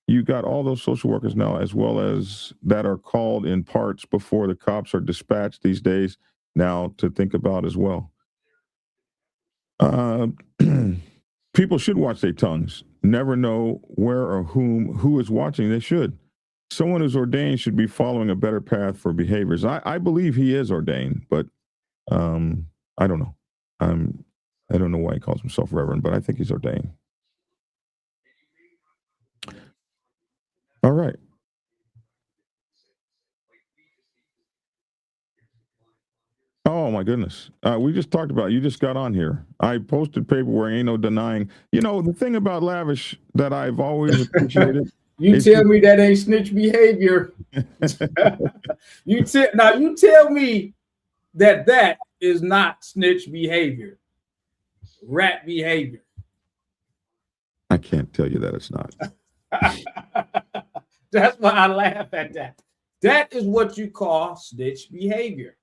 Speaker 1: You got all those social workers now, as well as that are called in parts before the cops are dispatched these days now to think about as well. People should watch their tongues. Never know where or who is watching. They should. Someone who's ordained should be following a better path for behaviors. I believe he is ordained, but I don't know. I don't know why he calls himself reverend, but I think he's ordained. All right. Oh my goodness. We just talked about it. You just got on here. I posted paperwork, ain't no denying. The thing about Lavish that I've always appreciated.
Speaker 5: You tell me that ain't snitch behavior. You tell me that is not snitch behavior. Rat behavior.
Speaker 1: I can't tell you that it's not.
Speaker 5: That's why I laugh at that. That is what you call snitch behavior.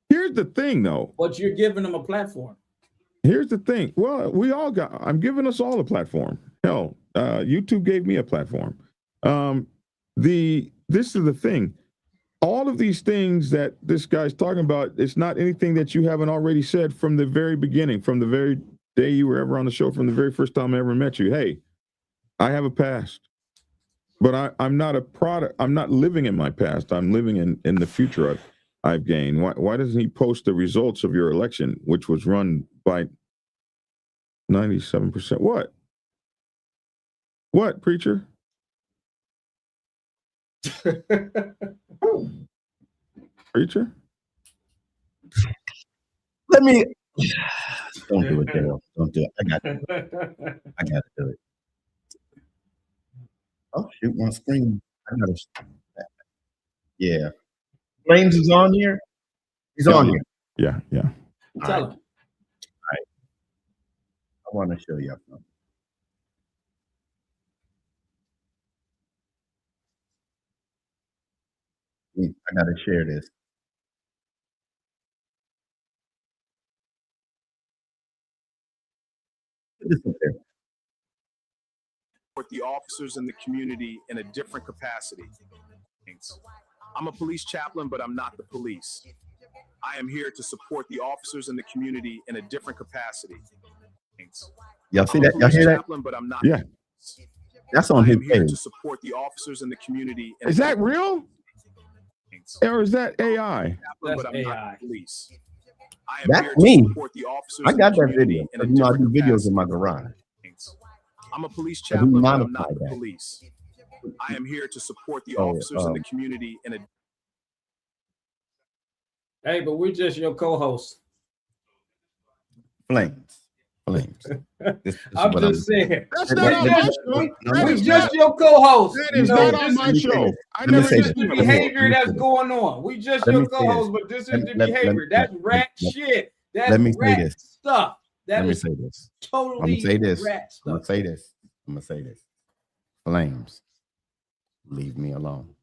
Speaker 1: Here's the thing, though.
Speaker 5: But you're giving them a platform.
Speaker 1: Here's the thing. Well, I'm giving us all a platform. Hell, YouTube gave me a platform. This is the thing. All of these things that this guy's talking about, it's not anything that you haven't already said from the very beginning, from the very day you were ever on the show, from the very first time I ever met you. Hey, I have a past, but I'm not a product. I'm not living in my past. I'm living in the future I've gained. Why doesn't he post the results of your election, which was run by 97%? What, preacher? Preacher?
Speaker 6: Let me. Don't do it, Dale. Don't do it. I got to do it. Oh, shoot, my screen. I got to. Yeah. Flames is on here? He's on here.
Speaker 1: Yeah.
Speaker 5: Tell him.
Speaker 6: All right. want to show you something. I gotta share this. Put this up there.
Speaker 13: Support the officers in the community in a different capacity. I'm a police chaplain, but I'm not the police. I am here to support the officers in the community in a different capacity.
Speaker 6: Y'all see that? Y'all hear that?
Speaker 13: Chaplain, but I'm not.
Speaker 1: Yeah.
Speaker 6: That's on his
Speaker 13: I'm here
Speaker 6: page.
Speaker 13: to support the officers in the community.
Speaker 1: Is that real? Or is that AI?
Speaker 5: That's
Speaker 13: but I'm
Speaker 5: AI.
Speaker 13: not the police. I am
Speaker 6: That's
Speaker 13: here to
Speaker 6: me.
Speaker 13: support the officers
Speaker 6: I
Speaker 13: in
Speaker 6: got
Speaker 13: the
Speaker 6: that
Speaker 13: community
Speaker 6: video.
Speaker 13: in a
Speaker 6: You know, I do
Speaker 13: different
Speaker 6: videos in my
Speaker 13: capacity.
Speaker 6: garage.
Speaker 13: I'm a police
Speaker 6: But he
Speaker 13: chaplain, but I'm
Speaker 6: modified
Speaker 13: not the
Speaker 6: that.
Speaker 13: police. I am here to support the
Speaker 6: Oh,
Speaker 13: officers in the community in a.
Speaker 5: Hey, but we're just your co-hosts.
Speaker 6: Flames. This
Speaker 5: I'm
Speaker 6: what
Speaker 5: just saying.
Speaker 1: That's
Speaker 6: Let-
Speaker 1: not
Speaker 6: let-
Speaker 1: on
Speaker 6: let-
Speaker 1: my
Speaker 6: let-
Speaker 1: show.
Speaker 6: no,
Speaker 1: That
Speaker 5: We
Speaker 1: is
Speaker 5: just
Speaker 1: not,
Speaker 5: your co-host.
Speaker 1: that is
Speaker 5: You know,
Speaker 1: not on
Speaker 5: this
Speaker 1: my
Speaker 5: is
Speaker 1: show. I
Speaker 6: Let me
Speaker 1: never
Speaker 6: say
Speaker 5: this
Speaker 1: did
Speaker 5: is the
Speaker 6: this.
Speaker 1: that.
Speaker 5: behavior that's
Speaker 6: Let me-
Speaker 5: going on. We just
Speaker 6: let
Speaker 5: your
Speaker 6: me say
Speaker 5: co-host,
Speaker 6: this.
Speaker 5: but this is
Speaker 6: Let-
Speaker 5: the
Speaker 6: let-
Speaker 5: behavior. That's rat shit. That's
Speaker 6: let me say
Speaker 5: rat
Speaker 6: this.
Speaker 5: stuff. That
Speaker 6: Let me
Speaker 5: is
Speaker 6: say this.
Speaker 5: totally
Speaker 6: I'm gonna say this.
Speaker 5: rat
Speaker 6: I'm gonna
Speaker 5: stuff.
Speaker 6: say this. I'm gonna say this. Flames. Leave me alone.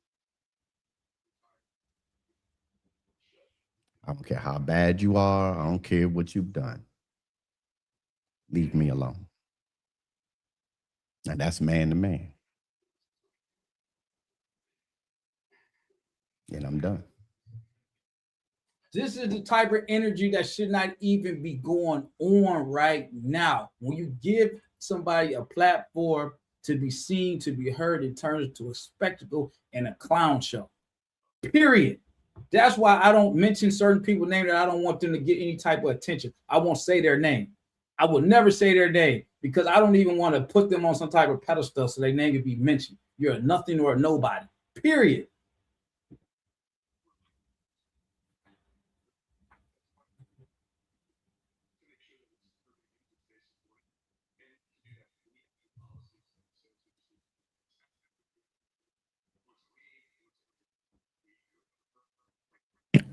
Speaker 6: I don't care how bad you are. I don't care what you've done. Leave me alone. And that's man to man. And I'm done.
Speaker 5: This is the type of energy that should not even be going on right now. When you give somebody a platform to be seen, to be heard, it turns into a spectacle and a clown show. Period. That's why I don't mention certain people's name that I don't want them to get any type of attention. I won't say their name. I will never say their name because I don't even want to put them on some type of pedestal so their name can be mentioned. You're a nothing or a nobody. Period.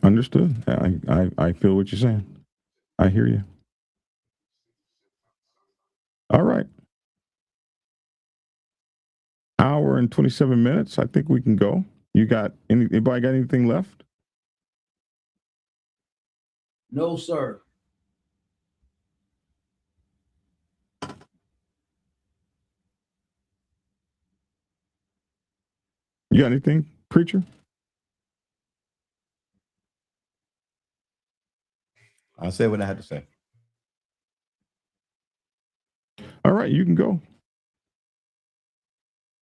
Speaker 1: Understood. I feel what you're saying. I hear you. All right. Hour and 27 minutes. I think we can go. You got anybody got anything left?
Speaker 5: No, sir.
Speaker 1: You got anything, preacher?
Speaker 6: I'll say what I had to say.
Speaker 1: All right, you can go.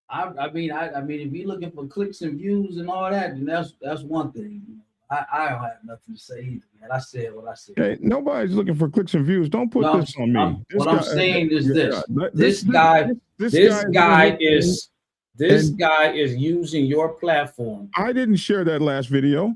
Speaker 5: I mean, if you're looking for clicks and views and all that, then that's one thing. I don't have nothing to say either, man. I said what I said.
Speaker 1: Hey, nobody's looking for clicks and views. Don't put
Speaker 5: No,
Speaker 1: this on me.
Speaker 5: what I'm saying is this.
Speaker 1: This
Speaker 5: guy is using your platform.
Speaker 1: I didn't share that last video.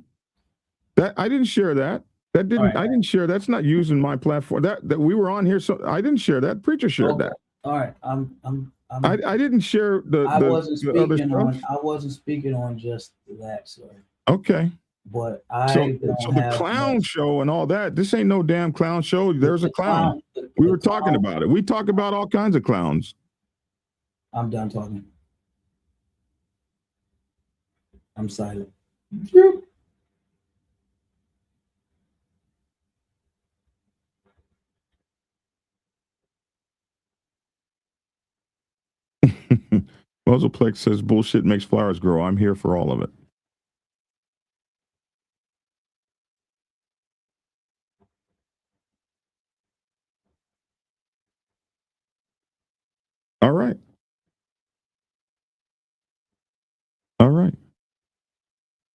Speaker 1: I didn't share that. That didn't.
Speaker 5: Right.
Speaker 1: I didn't share. That's not using my platform. That we were on here. So I didn't share that. Preacher shared that.
Speaker 5: All right.
Speaker 1: I didn't share the other stuff.
Speaker 5: I wasn't speaking on just that, sir.
Speaker 1: Okay.
Speaker 5: But
Speaker 1: So the clown show and all that. This ain't no damn clown show. There's a clown. We were talking about it. We talk about all kinds of clowns.
Speaker 5: I'm done talking. I'm silent.
Speaker 1: Muzzleplex says bullshit makes flowers grow. I'm here for all of it. All right. All right.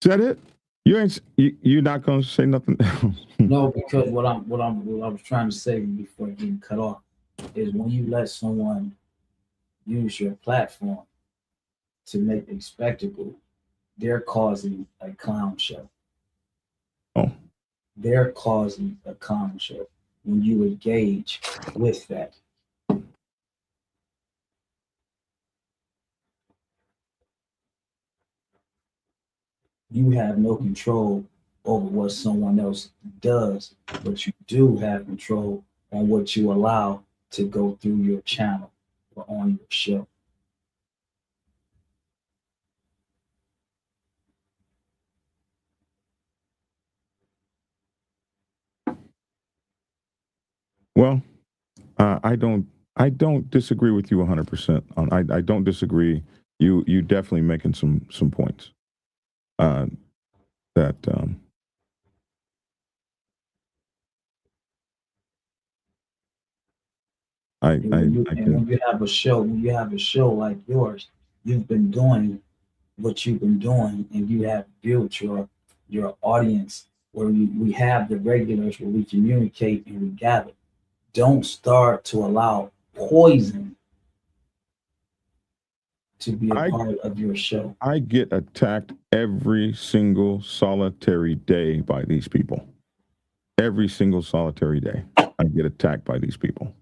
Speaker 1: Is that it? You're not going to say nothing else?
Speaker 5: No, because what I was trying to say before getting cut off is when you let someone use your platform to make a spectacle, they're causing a clown show.
Speaker 1: Oh.
Speaker 5: They're causing a clown show when you engage with that. You have no control over what someone else does, but you do have control on what you allow to go through your channel or on your show.
Speaker 1: Well, I don't disagree with you 100%. I don't disagree. You definitely making some points that
Speaker 5: when you have a show like yours, you've been doing what you've been doing, and you have built your audience where we have the regulars where we communicate and we gather. Don't start to allow poison to be a part of your show.
Speaker 1: I get attacked every single solitary day by these people. Every single solitary day, I get attacked by these people.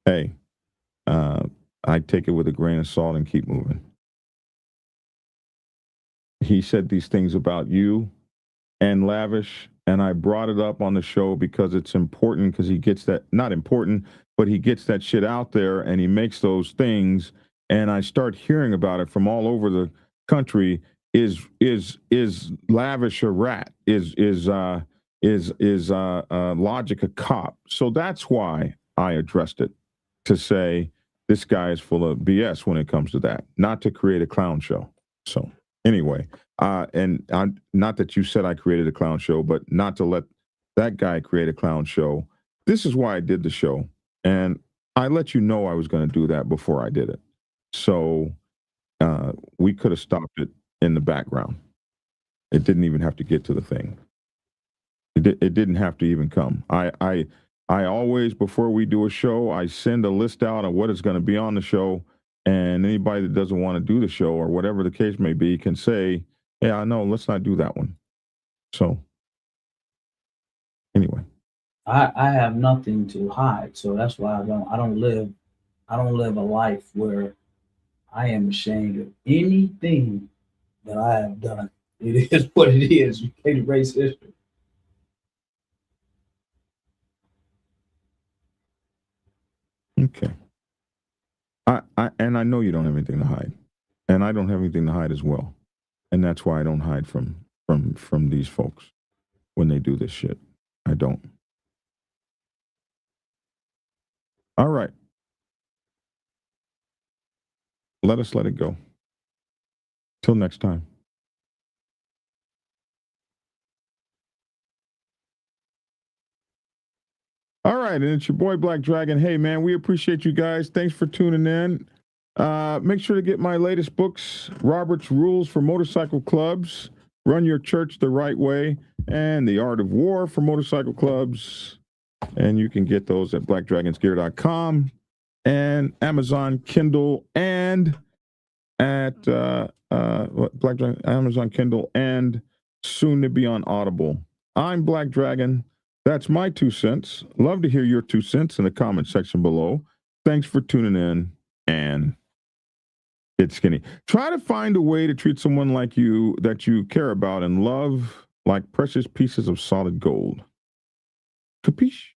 Speaker 1: Hey, I take it with a grain of salt and keep moving. He said these things about you and Lavish, and I brought it up on the show because it's important, because he gets that, not important, but he gets that shit out there and he makes those things, and I start hearing about it from all over the country. Is Lavish a rat? Is Logic a cop? So that's why I addressed it, to say this guy is full of BS when it comes to that, not to create a clown show. So anyway, and not that you said I created a clown show, but not to let that guy create a clown show. This is why I did the show, and I let you know I was going to do that before I did it. So we could have stopped it in the background. It didn't even have to get to the thing. It didn't have to even come. I always, before we do a show, I send a list out of what is going to be on the show, and anybody that doesn't want to do the show or whatever the case may be can say, yeah, no, let's not do that one. So anyway,
Speaker 5: I have nothing to hide, so that's why I don't live a life where I am ashamed of anything that I have done. It is what it is. You can't erase history.
Speaker 1: okay. And I know you don't have anything to hide, and I don't have anything to hide as well, and that's why I don't hide from these folks when they do this shit. I don't. All right. Let us let it go. Till next time. All right, and it's your boy Black Dragon. Hey, man, we appreciate you guys. Thanks for tuning in. Make sure to get my latest books, Robert's Rules for Motorcycle Clubs, Run Your Church the Right Way, and The Art of War for Motorcycle Clubs. And you can get those at blackdragonsgear.com and Amazon Kindle, and at Amazon Kindle, and soon to be on Audible. I'm Black Dragon. That's my 2 cents. Love to hear your 2 cents in the comment section below. Thanks for tuning in, and get skinny. Try to find a way to treat someone like you that you care about and love like precious pieces of solid gold. Capiche?